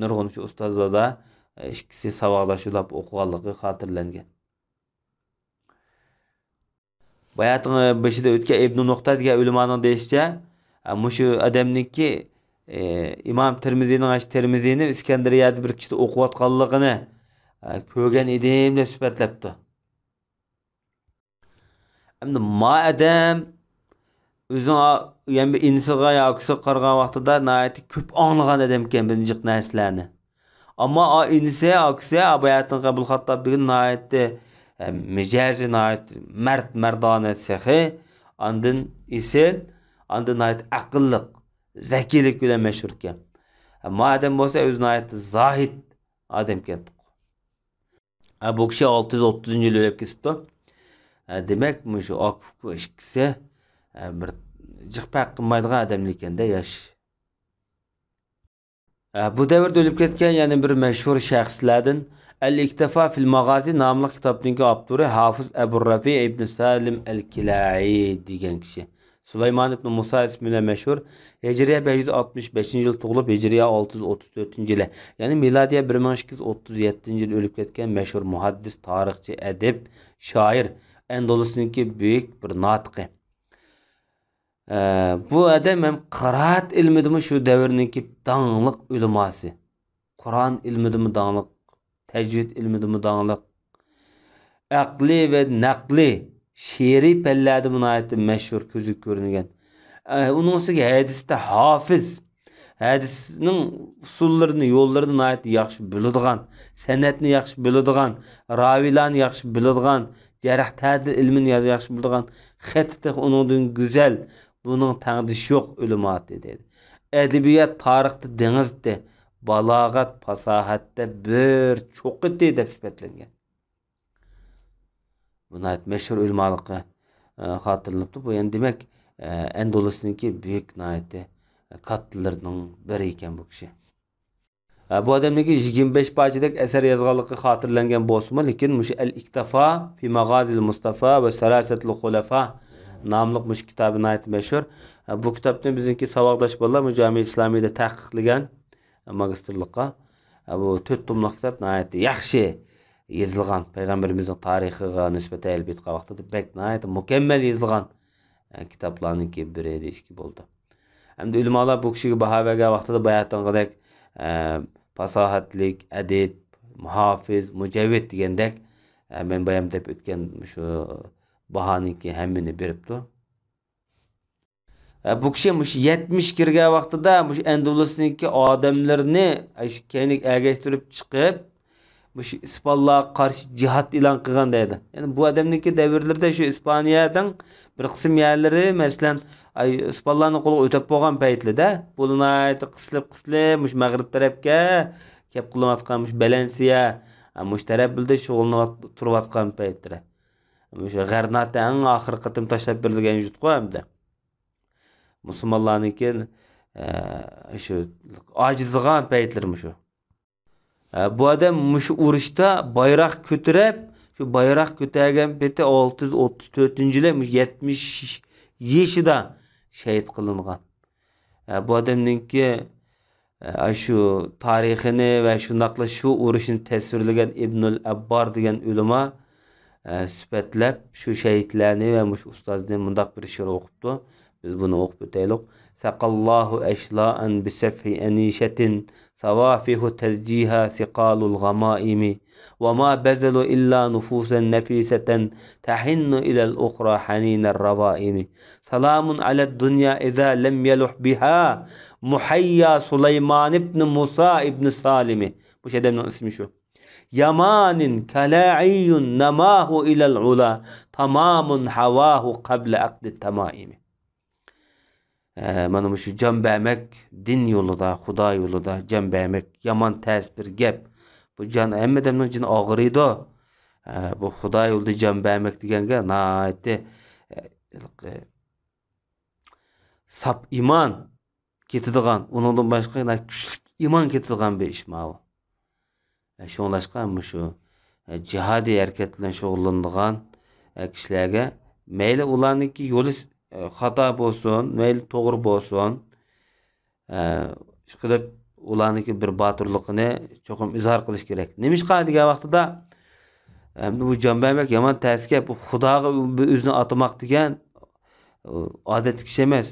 Nurg'un shu ustozlarda ikkisi savoqlashib o'qiganligi xotirlangan. Bayatning beshida o'tgan Ibn Nuqta degan ulamoning deyishicha, mushu odamniki İmam Termiziyni Iskandariyada bir kishida o'qiyotganligini ko'rgan edim deb sifatlabdi. Endi madam o'zing yani insiga yoki qargan vaqtida nihoyat ko'p anglagan odam ekan bu jiq narsalarni. Ammo o insi aksi Abayatning Abul Xattob degan nihoyat mijazi nihoyat mardona sehi, andin isel, andin nihoyat aqlliq, zakilik bilan mashhur ekan. Madam bo'lsa o'zi nihoyat zohid odam ekan. Bu kishi 630-yil o'lib ketibdi. Demak, shu Oqufku ikkisi bir jiqpaq qilmaydigan odam ekanda yosh. Bu davrda o'lib ketgan yana bir mashhur shaxslardan Al-Iktifa fil Maghazi nomli kitobning avtori Hafiz Abu Rafi ibn Salim al-Kilai degan kishi. Sulaymon ibn Musa ismi bilan mashhur. Hijriya 565-yil tug'ilib, Hijriya 634-yil. Ya'ni milodiya 1237-yil o'lib ketgan mashhur muhaddis, tarixchi, adib, shoir, Andalusniki buyuk bir notiqi. Bu odam ham qiraat ilmidimi shu davrniki dangliq ulamosi. Qur'on ilmidimi dangliq, tajvid ilmidimi dangliq, aqli va naqli she'riy pallada munoyatda mashhur ko'zga ko'ringan. Uning ustiga hadisda hofiz, hadisning usullarini, yo'llarini nihoyat yaxshi biladigan, san'atni yaxshi biladigan, ravilarni yaxshi biladigan, jarh ta'dil ilmini yaxshi biladigan, xatti uningdan go'zal, buning tangdishi yo'q ulamoat dedi. Adabiyot tarixda dengizda, balog'at, fasohatda bir cho'qiti deb sifatlangan. Buna mashhur ulmolikqa xotirlanibdi. Bu endi demak Andalusniki buyuk nihoyatda kattalarning biri ekan bu kishi. Bu adamdaki 25 parçadaki eser yazganlığı hatırlangan bolsunmu, lekin muş El-İktifa fi Magazil Mustafa ve Salasatul Hulafa namlıq muş kitabı nayet meşhur. Bu kitaptan bizimki savaqdaş bolalar Cami İslami'de tahqiqlagan magistrlikqa. Bu 4 tomlik kitap nayet yaxshi yazılgan. Peygamberimizin tarihiga nisbeten elbette vaqtida bek nayet mükemmel yazılgan kitaplarning ki biri deyishki bo'ldi. Hamda ulamolar bu kishiga baho bergan vaqtida bayatong'idek fasohatlik, adib, muhofiz, mujavvid degandek men bayam deb o'tgan shu bahoninki hammani beribdi. Bu kishi mush 70 kirgan vaqtida mush Andalusniki odamlarni kenik ergashtirib chiqib mush İspanyollarga qarshi jihad e'lon qilgan deydi. Yani bu adamniki davrlarda şu İspaniyadan bir qism yerlari masalan İspanyollarning qo'liga o'tib bo'lgan paytlarda buluni aytib qisilib mush Mag'rib tarafga kelib qilayotgan mush Valensiya mush taraf bildi shug'ullanib turayotgan paytda. Mush G'arnata eng oxirgi qatim tashlab berilgan yurtqo hamda. Musulmonlarniki shu ojizlagan paytlar shu. Bu adam mush urushda bayroq ko'tarib, shu bayroq ko'targan peti 634-yili 70 yoshida şehit kılıngan. Bu adamninki şu tarixini ve şundaqla şu urushini tasvirlagan İbnül Abbar degan ulama süpetlep şu şehitlerini ve muş ustazni mundaq bir şiir o'qibdi. Biz bunu o'qib o'taylik. Saqallahu ashla'an bisafhi anishatin sawafihu tazjiha siqalul ghamaimi ve ma bazalu illa nufusan nafisatan tahinnu ila al-ukhra haninar rawaimi. Salamun ala dunya iza lam yaluh biha muhayya Süleyman ibn Musa ibn Salimi. Bu adamın ismi şu. Yamanin kala'iyyun namahu ilal ula tamamun havahu qabla aqdi tamaimi. Mana şu can vermek din yolunda, Xudo yolunda can vermek yaman ters bir gap. Bu can emmedemnin cin ağırıydı. Bu Xudo yolunda can vermek degenge naati sap iman ketadigan, onundan başqa kuchli iman ketadigan bir ish ma'lum. Şoňlaşqa şu jihadi hareket bilen şog'ullanadigan kishilarga mayli ularniki yo'li xato bo'lsin, mayli to'g'ri bo'lsin, shu qilib ularniki bir botirligini cho'qim izhor qilish kerak. Nimishqa degan vaqtida bu jon bermak yomon ta'sirga bu Xudoga o'zini atamoq degan odatli kishi emas.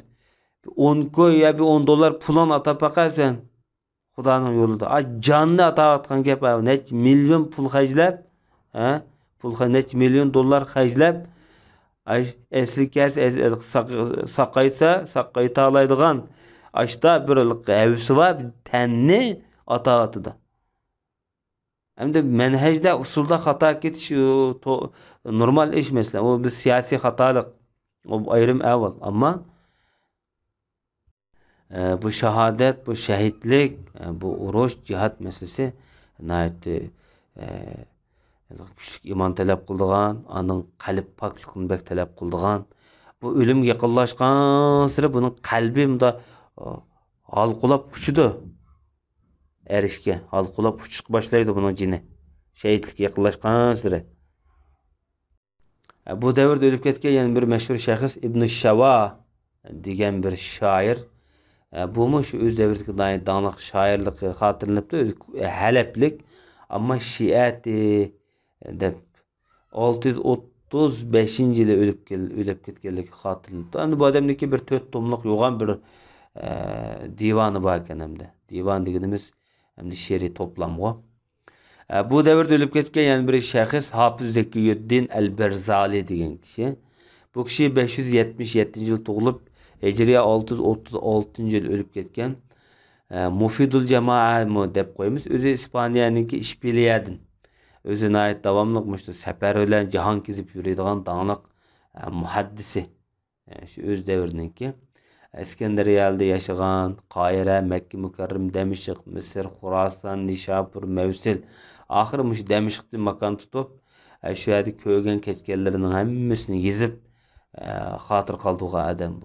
10 koy ya bir 10 dolar pulon atab baqarsan Xudoning yo'lida. Jonni atayotgan gap, nech million pul xarjlab, nech million dollar xarjlab, eslikasi saqqayta oladigan ashta bir havsi var, tanni ataatida. Hamda manhajda usulda xato ketish normal ish mesela. O bir siyosiy xatolik, o ayrım avval, ama bu şehadet, bu şehitlik, bu urush, cihat meselesi nayeti kuchli iman talep qildigan, aning qalb pokligini bek talep qildigan. Bu o'limga yaqinlashgan sira buning qalbi bunda halqulab uçudu. Erishga halqulab uchish boshlaydi buning jini. Shehidlikka yaqinlashgan sira. Bu davrda o'lib ketgan yana bir mashhur shaxs Ibn Shava degan bir shoir. Bu şu öz devrdeki dağınık şairlik hatırlanıptı. Haleplik ama Şiati dep 635-yili ölüp ketkenligi hatırlanıptı. Yani bu adamdaki bir 4 tomluk yoğan bir divanı var ekan hamda. Divan deganimiz hamda şiiri toplamı. Bu davrda ölüp ketken yani bir şahıs Hafiz Zekiyuddin el-Berzali degan kishi. Bu kishi 577-yil tug'ilib Hicriye 636-yil ölüp ketken. Mufidul Cema'a mı dep koymuş. Özü İspanya'nınki işbirliğiydin. Özüne ait davamlıkmıştı. Sefer ölen cihan kezip yürüydiğen dağınık muhaddisi. Şu öz devrininki. İskenderiye'de yaşayan, Kahire, Mekke Mükerrem, Demişik, Mısır, Khurasan, Nişapur, Mevsil. Ahırmış Demişik'te makan tutup şu yerde köygen keçkerlerinin hemmisini yezip hatır kaldığı adam bu.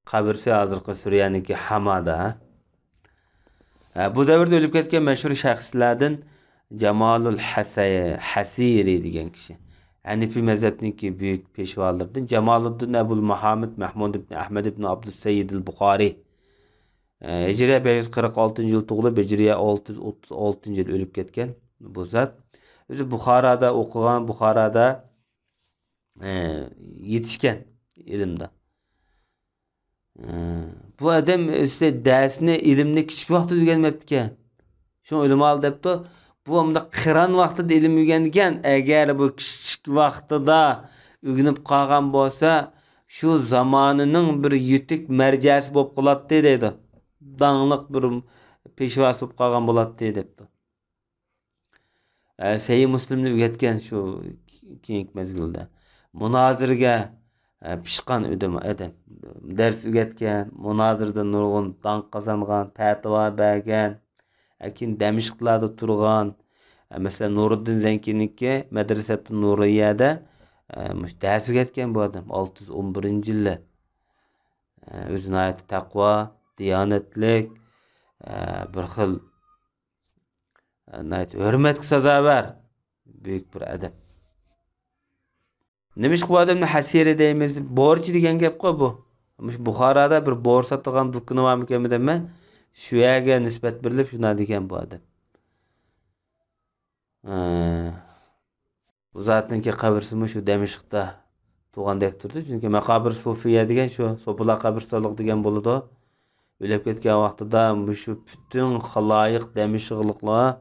Kabirsi hazırkı Suriye'ninki Hamada. Bu davrda o'lib ketgan mashhur shaxslardan Jamolul Hasiri degan kishi. Hanifiy mazhabniki büyük peşvalardan Jamoluddin Abul Muhammed Mahmud ibn Ahmed ibn Abdüsseyyid el-Bukhari. Hijriye 546 yıl tug'ilib, Hijriye 636 yıl o'lib ketgan bu zot. O'zi Buxoroda o'qigan, Buxoroda yetishgan ilmda. Bu adam işte dersini, ilmni kichik vaqtda o'rganmabdi. Shu ilm ol debdi. Bu hamda qiron vaqtida ilm o'rgangan. Agar bu kichik vaqtida o'rganib qolgan bo'lsa, shu zamonining bir yutuq marjasi bo'lib qoladi dedi. Dangliq bir peshvosi bo'lib qolgan bo'ladi debdi. Sahih Muslimni o'rgatgan shu keyingi mezgilda. Munozirga pishqan adam. Ders o'rgatgan, munozirda nurg'un danq qozongan, fatvo bergan. Akin Damishqlarda turgan, mesela Nuriddin Zankiniki Madrasatun Nuriyada ders o'rgatgan bu adam 611-yilda. O'zini aytdi taqvo, diyonatlik, bir xil hurmatga sazovor büyük bir adam. Nimish bu adamni Hasiri deymiz? Borchi degan gap qo'y bu. Buxoroda bir bor sotgan dukani bormikan deyman. Shu yerga nisbat berilib shuna degan bu adam. Bu zatninki qabrisimi shu Damishqda tug'andek turdi. Chunki maqabir Sofiya degan shu Sofilar qabristonligi degan bo'ladi. O'lib ketgan vaqtida shu butun xaloyiq Damishqliklar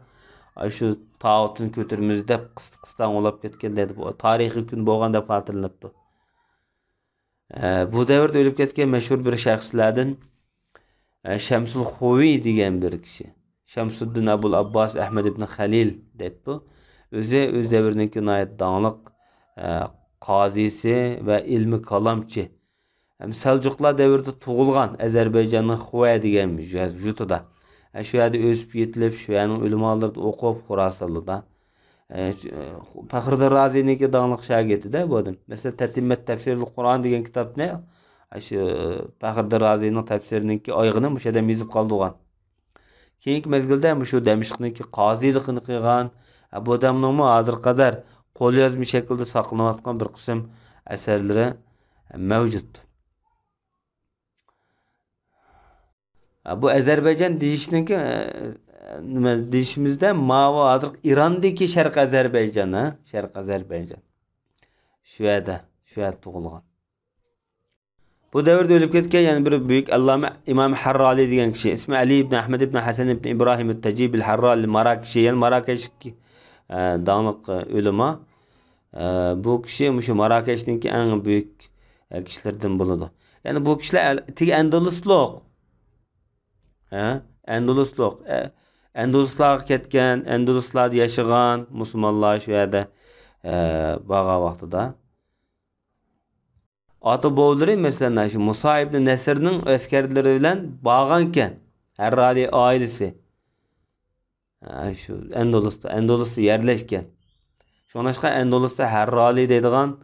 shu tağutun ko'tirmiz deb qistan olib ketgan dedi. Bu tarixiy kun bo'lgan deb xotirlanibdi. Bu davrda o'lib ketgan mashhur bir shaxslardan Şemsul Huvi degan bir kishi. Şemsuddin Abul Abbas Ahmed ibn Halil debdi. O'z davrininki nihoyat dangliq qozisi va ilmi kalamchi. Selçuklar davrida tug'ilgan Ozarbayjonning Xuva degan yurtida. Shu yerda o'sib yetilib, shu yerning ulamolarida o'qib, Xorasonda. Faxriddin Raziyniki dangliq shogirdi-da bu odam. Masalan, Tatimmat Tafsirul Qur'on degan kitobni shu Faxriddin Raziyning tafsirininki oyog'ini o'sha yerda yozib qoldirgan. Keyingi mezgilda shu Damishqniki qoziligini qilgan, bu odamning hozir qadar qo'lyozma shaklda saqlanayotgan bir qism asarlari mavjud. Bu Ozarbayjon deyishniki nima deyishimizda ma'vo hozir Irondagi Sharq Ozarbayjon, Sharq Ozarbayjon. Shu yerda tug'ilgan. Bu davrda o'lib ketgan yana bir büyük Allama İmam Harrali degan kishi. İsmi Ali ibn Ahmed ibn Hasan ibn İbrahim el-Tajib el-Harrali Marakesh, yani Marakeshki dangliq ulama. Bu kishi shu Marakeshningki eng büyük kishilardan bo'ladi. Yani bu kishilar Andalusluq. Andaluslarga ketgan, Andaluslarda yashagan musulmonlar shu yerda bo'lgan vaqtida. Ata-bovlari mesela şu Musa ibn Nesir'nin askerleri bilen bağanken Harrali ailesi şu Andalus'ta yerleşken. Şuna başka Andalus'ta Harrali deydigan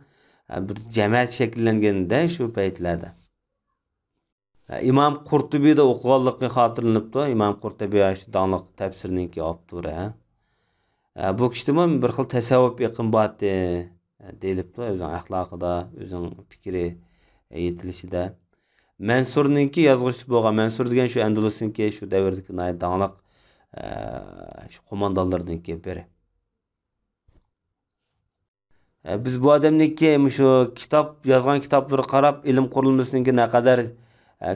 bir cemaat şekillengeninde şu paytlarda. İmam Qurtubi de o'qiganligi xotirlanibdi. İmam Qurtubi şu danliq tafsirniki olibdi. Bu kishida bir xil tasavvuf yaqin bo'ladi deyilibdi. O'zining axloqida, o'zining fikri yetilishida. Mansurninki yozuvchisi bo'lgan. Mansur degan shu Andalusniki shu davrdagi danliq shu qo'mondonlardanki biri. Biz bu odamniki shu kitob yozgan kitoblari qarab ilm qurilmasininki naqadar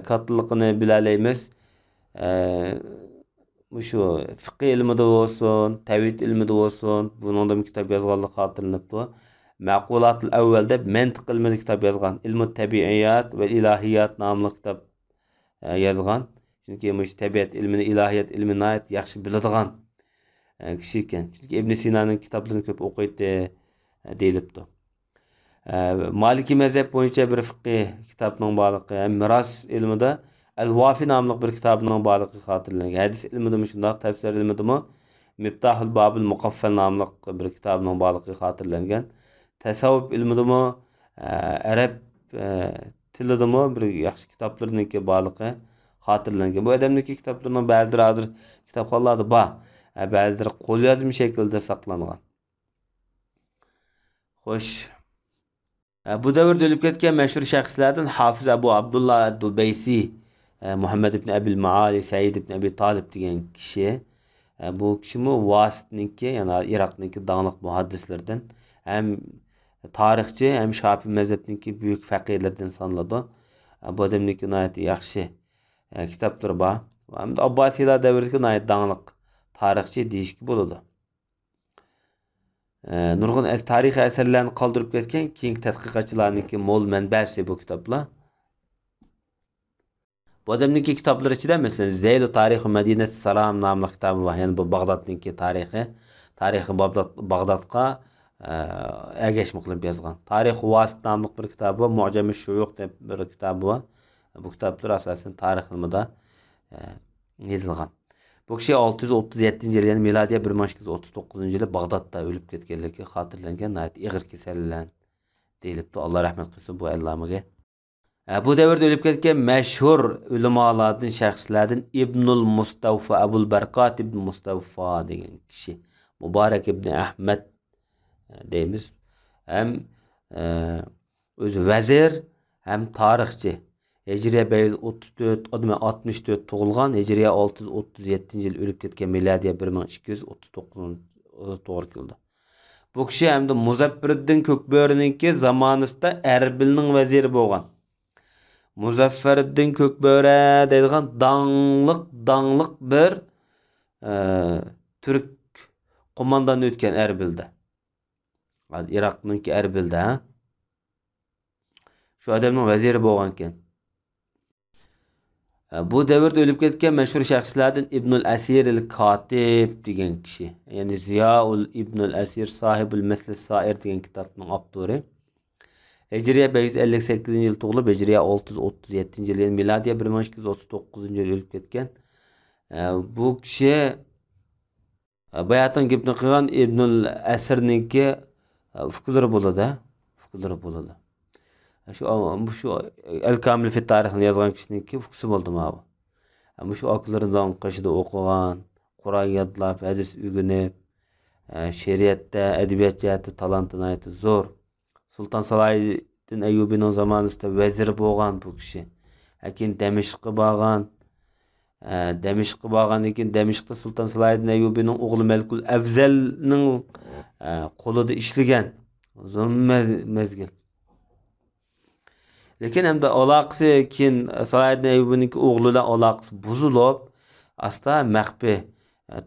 kattaligini bilalaymiz. Shu fiqh ilmida bo'lsin, tavhid ilmida bo'lsin, buningda kitob yozganligi xotirlanibdi. Ma'qulatul avval deb mantiq ilmida kitob yozgan. Ilmu tabiiyat va ilohiyat nomli kitob yozgan. Chunki shu tabiat ilmini, ilohiyat ilmini yaxshi biladigan kishi ekan. Chunki Ibn Sinaning kitoblarini ko'p o'qiydi deyilibdi. Maliki mazhab bo'yicha bir fiqh kitobning borligi, miros ilmida Al-Wafi nomli bir kitobning borligi xotirlangan. Hadis ilmida shundoq, tafsir ilmida Miftahul Babul Muqaffal nomli bir kitobning borligi xotirlangan. Tasavvuf ilmida arab tilida bir yaxshi kitoblarniki borligi hatırlangan. Bu adamdaki kitaplarının ba'zileri hozir kitapxonlarda bor. Ba'zilari qo'lyozma shaklida saqlangan. Xo'sh. Bu davrda o'lib ketgan mashhur shaxslardan Hafiz Abu Abdullah ad-Dubaysi, Muhammad ibn Abil Maali, Said ibn Abi Talib degan kishi. Bu kishimi Vasitniki, ya'ni Iroqniki dağlıq muhaddislardan, hem tarixchi, hem Şafi mezhebniki büyük faqihlardan sanıladi. Bu adamniki nihoyat yaxshi kitapları bor. Hem de Abbasiylar davridagi nihoyat dağlıq tarixchi deyishga bo'ladi. Nurg'un tarixiy asarlarni qoldirib ketgan keyingi tadqiqotchilarniki mo'l manbasi bu kitoblar. Bu adamniki kitoblar ichida masalan Zeylu Tarixi Madinati Salam nomli kitobi bor. Ya'ni bu Bag'dodniki tarixi Bag'dodga ergashma qilib yozgan. Tarixi Vasit nomli bir kitobi bor. Mu'jam-i Shuyuq deb bir kitobi bor. Bu kitoblar asosan tarix ilmida yozilgan. Bu kishi 637-yil, ya'ni milodiy 1239-yili Bag'dodda o'lib ketganligi xotirlangan, nihoyat og'ir kasallan deyilibdi. Alloh rahmat qilsin bu allomaga. Bu davrda o'lib ketgan mashhur ulamolardan, shaxslardan Ibnul Mustawfa, Abul Barqat ibn Mustawfa degan kishi. Muborak ibn Ahmad deymiz. Hem o'zi vazir, hem tarixchi. Hijriye 534 tug'ilgan, Hijriye 637-yil o'lib ketgan, milodiy 1239 to'g'ri keldi. Bu kishi hamda Muzaffariddin Ko'kböreniki zamonasida Erbilning vaziri bo'lgan. Muzaffariddin Ko'kböre deydigan dаңlıq bir Türk qo'mondan o'tgan Erbilda. Iroqningki Erbilda. Shu odamning vaziri bo'lgan ekan. Bu davrda o'lib ketgan mashhur shaxslardan Ibnul Asir al-Katib degan kishi. Ya'ni Ziyaul Ibnul Asir Sahibul Masl Sair degan kitobning avtori. Hijriye 558-yil tug'ilib, Hijriye 637-yil, ya'ni milodiy 1239-yil o'lib ketgan. Bu kishi bayatın gapni qilgan Ibnul Asirniki fikrlari bo'ladi, Şu El-Kamil fi tarixini yazgan kishiniki fuksi bo'ldim abi. Şu akıllarından qaşıda o'qigan, Qur'on yodlab, hadis o'rganib, shariatda, adabiyot jihati talantini aytdi zo'r. Sultan Salahiddin Ayyubining zamonasida vazir bo'lgan bu kishi. Keyin Damashqqa borgan ekan, Damashqda Sultan Salahiddin Ayyubining o'g'li Malikul Afzalning qo'lida ishlagan. Uzun mezgil. Lekin hamda aloqasi keyin Salahiddin Ayyubining o'g'li bilan aloqasi buzilib, asta maxfi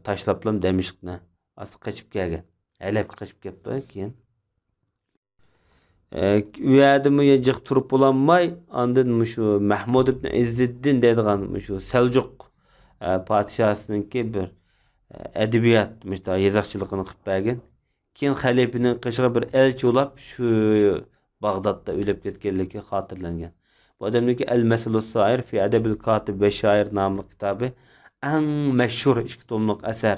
tashlablam Damashqni. Asta qochib kelgan. Aylab qochib ketdi keyin. U yerdimi jiq turib bo'lolmay, ondan shu Mahmud ibn Izziddin deydigan shu Seljuk podshosiningki bir adabiyot yozoqchiligini qilib bergan. Keyin xalifaning qishig'i bir elchi yo'lab shu Bag'dodda o'lib ketganligi xotirlangan. Bu odamniki Al-Maslus Sair fi Adabil Katib ve Şair nomli kitobi eng mashhur 2 tomlik asar.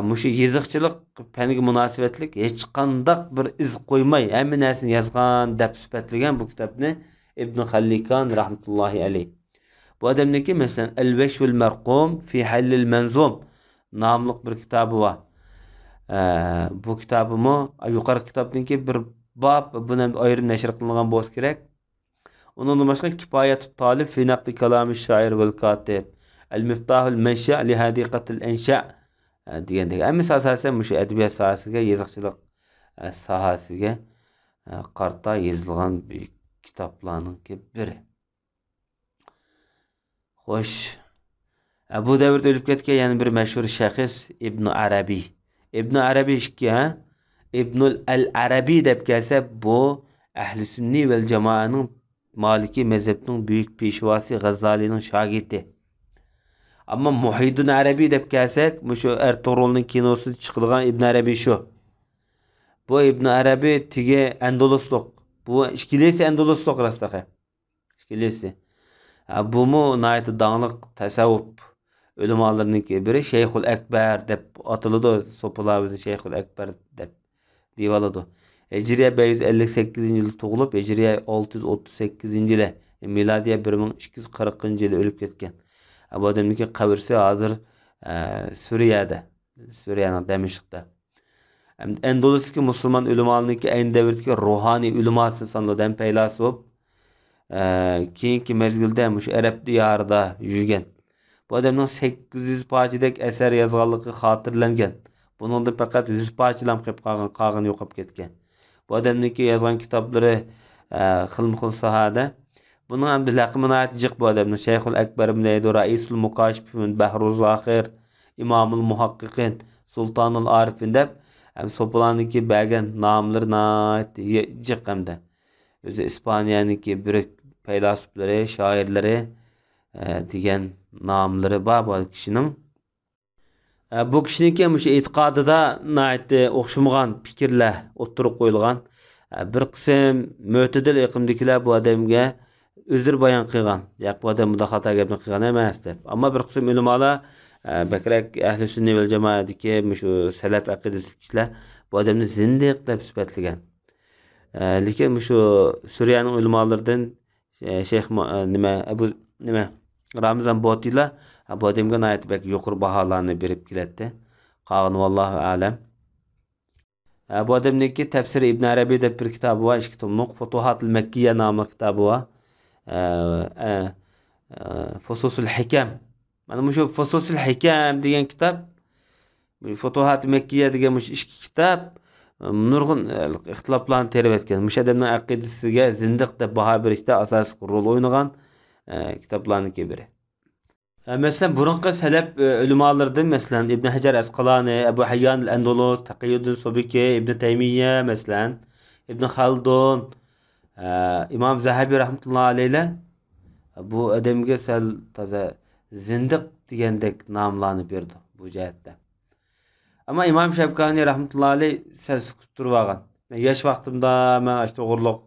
Mushu yoziqchilik faniga munosabatlik hech qanday bir iz qo'ymay hamma narsani yozgan deb sifatlagan bu kitobni Ibn Xallikan rahmatullohi alayh. Bu odamniki masalan Al-Vashful Marqum fi Halil Manzum nomli bir kitobi bor. Bu kitobimi yuqori kitobniki bir bab buni ayrim nashr qilingan bo'lsa kerak. Undan boshqa Kifoyatut Talib fi naqdi kalami shoir vel katib, Al-Miftahul Mansha li hadiqatil ansha degandek. Hamma asosan shu adabiyot sohasiga, yoziqchilik sohasiga qarta yozilgan buyuk kitoblarning biri. Xo'sh, bu davrda o'lib ketgan yana bir mashhur shaxs Ibn Arabiy. Ibn Arabiy İbnul Al-Arabi deb kelsa, bu ahli sunni vel jamoaning Maliki mezhebining büyük peshvosi G'azzalining shogirdi. Ammo Muhiddin Arabiy deb kelsak, shu Ertuğrulning kinosida chiqilgan Ibn Arabiy shu. Bu Ibn Arabiy tigi Andaluslik. Bu ikkilisi Andaluslik rastaqa. Ikkilisi. Bu mu nayt dağlıq tasavvuf ulamolarning biri Şeyhul Ekber deb atıldı. Sopalar Şeyhul Ekber deb deyiladi. Hijriye 558-yil tug'ilib, Hijriye 638-yili miladiye 1240 yılı ölüp ketken. Bu adamdaki kabirsi hazır Suriye'de. Suriye'nin Demişik'te. Endoluski Müslüman ulemalınki en devirdeki ruhani uleması sanılan peylası olup keyinki mezgilde muş Arap diyarida yürgen. Bu adamның 800 parçadek eser yazganlığı hatırlangan. Bunun fakat 100 parçalam qag'ini yo'qolib ketgan. Bu adamniki yazgan kitapları xilma-xil sahada. Bunun ham laqmini aytijik bu adamning Şeyhul Ekber ibn Eydu, Raisul Mukaşifin, Behruz Zahir, İmamul Muhakkikin, Sultanul Arifin deb hem sopalarniki bergen namları aytijik hamda. Özü İspaniyaniki bir feylasufları, şairleri degan namları var bu kişinin. Bu kişiniki mush e'tiqodida o'xshamagan fikrlar o'ttirib qo'yilgan. Bir qism mo'tadil iqimdagilar bu odamga uzr bayon qilgan. Yo'q, bu odam bunda xato gapni qilgan emas deb. Ammo bir qism ulamolar bakrak ahli sunniy val jamoadagi shu salaf aqidasidagilar bu odamni zindiq deb sifatlagan. Lekin shu Suriyaning ulamolaridan Sheyx Ramzan Botila bu adamga nayet yuqori baholarni berib keladi. Qolgani vallohu alam. Bu adamniki Tafsir İbn Arabi deb bir kitobi var, 2 tomlik. Futuhatul Makkiye nomli kitobi var. Fususul Hikam. Mana shu Fususul Hikam degan kitob, Futuhat Makkiye degan 2 kitob nurg'un ixtiloflarni terib etgan. Mush adamning aqidasiga zindiq deb baho berishda asosiy rol o'ynagan kitoblarniki biri. Mesela burunqi salaf ulamolardan mesela İbn Hajar Asqalani, Ebu Hayyan el-Endulus, Taqiyuddin Subki, İbn Taymiye mesela, İbn Khaldun, İmam Zahabi rahmetullahi aleyhler bu adamga sal toza zindiq degandek nomlarni berdi bu jihatda. Ama İmam Şevkani rahmetullahi aleyh sal sukut turib olgan. Men yosh vaqtimda men to'g'riliq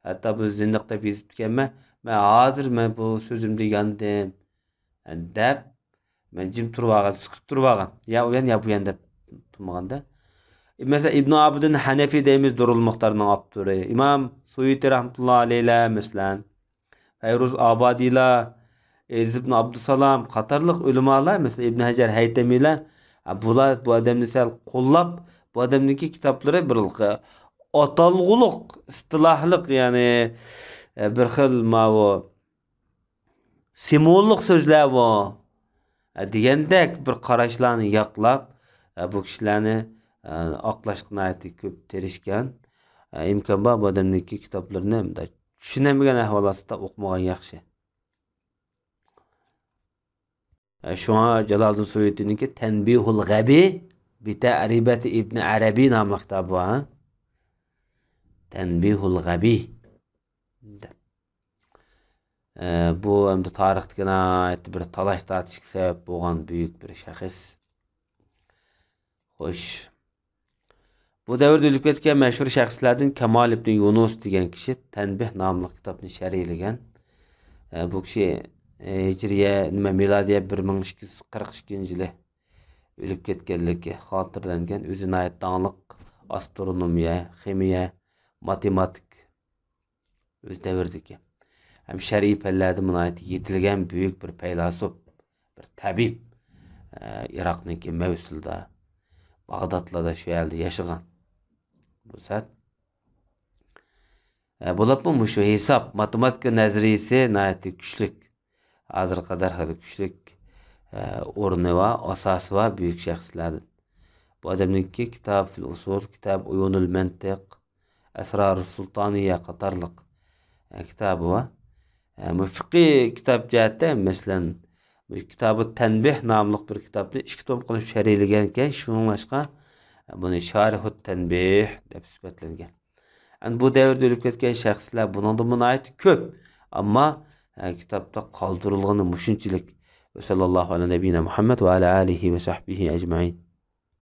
hatta bu zindiq deb yozib ekanman. Men hozir men bu so'zimni yandim deb men jim turib olgan, sukut turib olgan. Ya u yan ya bu yan deb turmaganda. Mesela İbn Abidin Hanefi deymiz Durul Muhtarning avtori. İmam Suyuti rahmetullahi aleyhler mesela, Feyruz Abadiler, İbn Abdüsalam qatorliq ulamolar mesela İbn Hajar Haytamilar bular bu adamni sal qo'llab bu adamniki kitoblari bir atalg'uluq, istilohliq ya'ni bir xil ma'vo simvollik so'zlar bor degandek bir qarashlarni yoqlab bu kishilarni oqlashga ko'p tirishgan. Imkon bor bu odamniki kitoblarini tushunamagan ahvolda o'qimagan yaxshi. Şuna Celaleddin Suyuti'ninki Tenbihul Gabi bi Ta'ribati İbn Arabi nomli kitobi var. Tenbihul Gabi. Bu hem de tarixdagi bir talash tortishga sabab bo'lgan büyük bir shaxs. Xo'sh. Bu davrda o'lib ketgan mashhur shaxslardan Kamal ibn Yunus degan kishi Tanbih nomli kitobni sharhlagan. Bu kishi Hijriye miladiye 1242 yılı ölüp ketganligi xotirlangan. O'zini aytganlik astronomiya, ximiya, matematik o'z davridagi hem shar'iy pallarda munoyat yetilgan büyük bir feylasuf, bir tabib. Iroqniki Mavsulda, Bag'dodlarda shu yerda yashagan. Bu zot bo'libmi shu hisob matematika nazariyasi nihoyatda kuchli. Hazır kadar güçlük o'rni va asosi va büyük shaxslardan. Bu adamniki Kitab fil usul, Kitab Uyunul Mantiq, Asrarus Sultaniya qatorliq kitobi va fiqh kitob jihatda masalan bu kitobi Tanbih nomli bir kitobni 2 tom qilib sharhlagan ekan. Shuningdek buni Sharhut Tanbih deb sifatlangan. Bu davrda o'lib ketgan shaxslar bundan munoyat ko'p, ammo kitapta kaldırılganı muşunçilik. Ve sallallahu ala nebine Muhammed ve ala alihi ve sahbihi ecmain.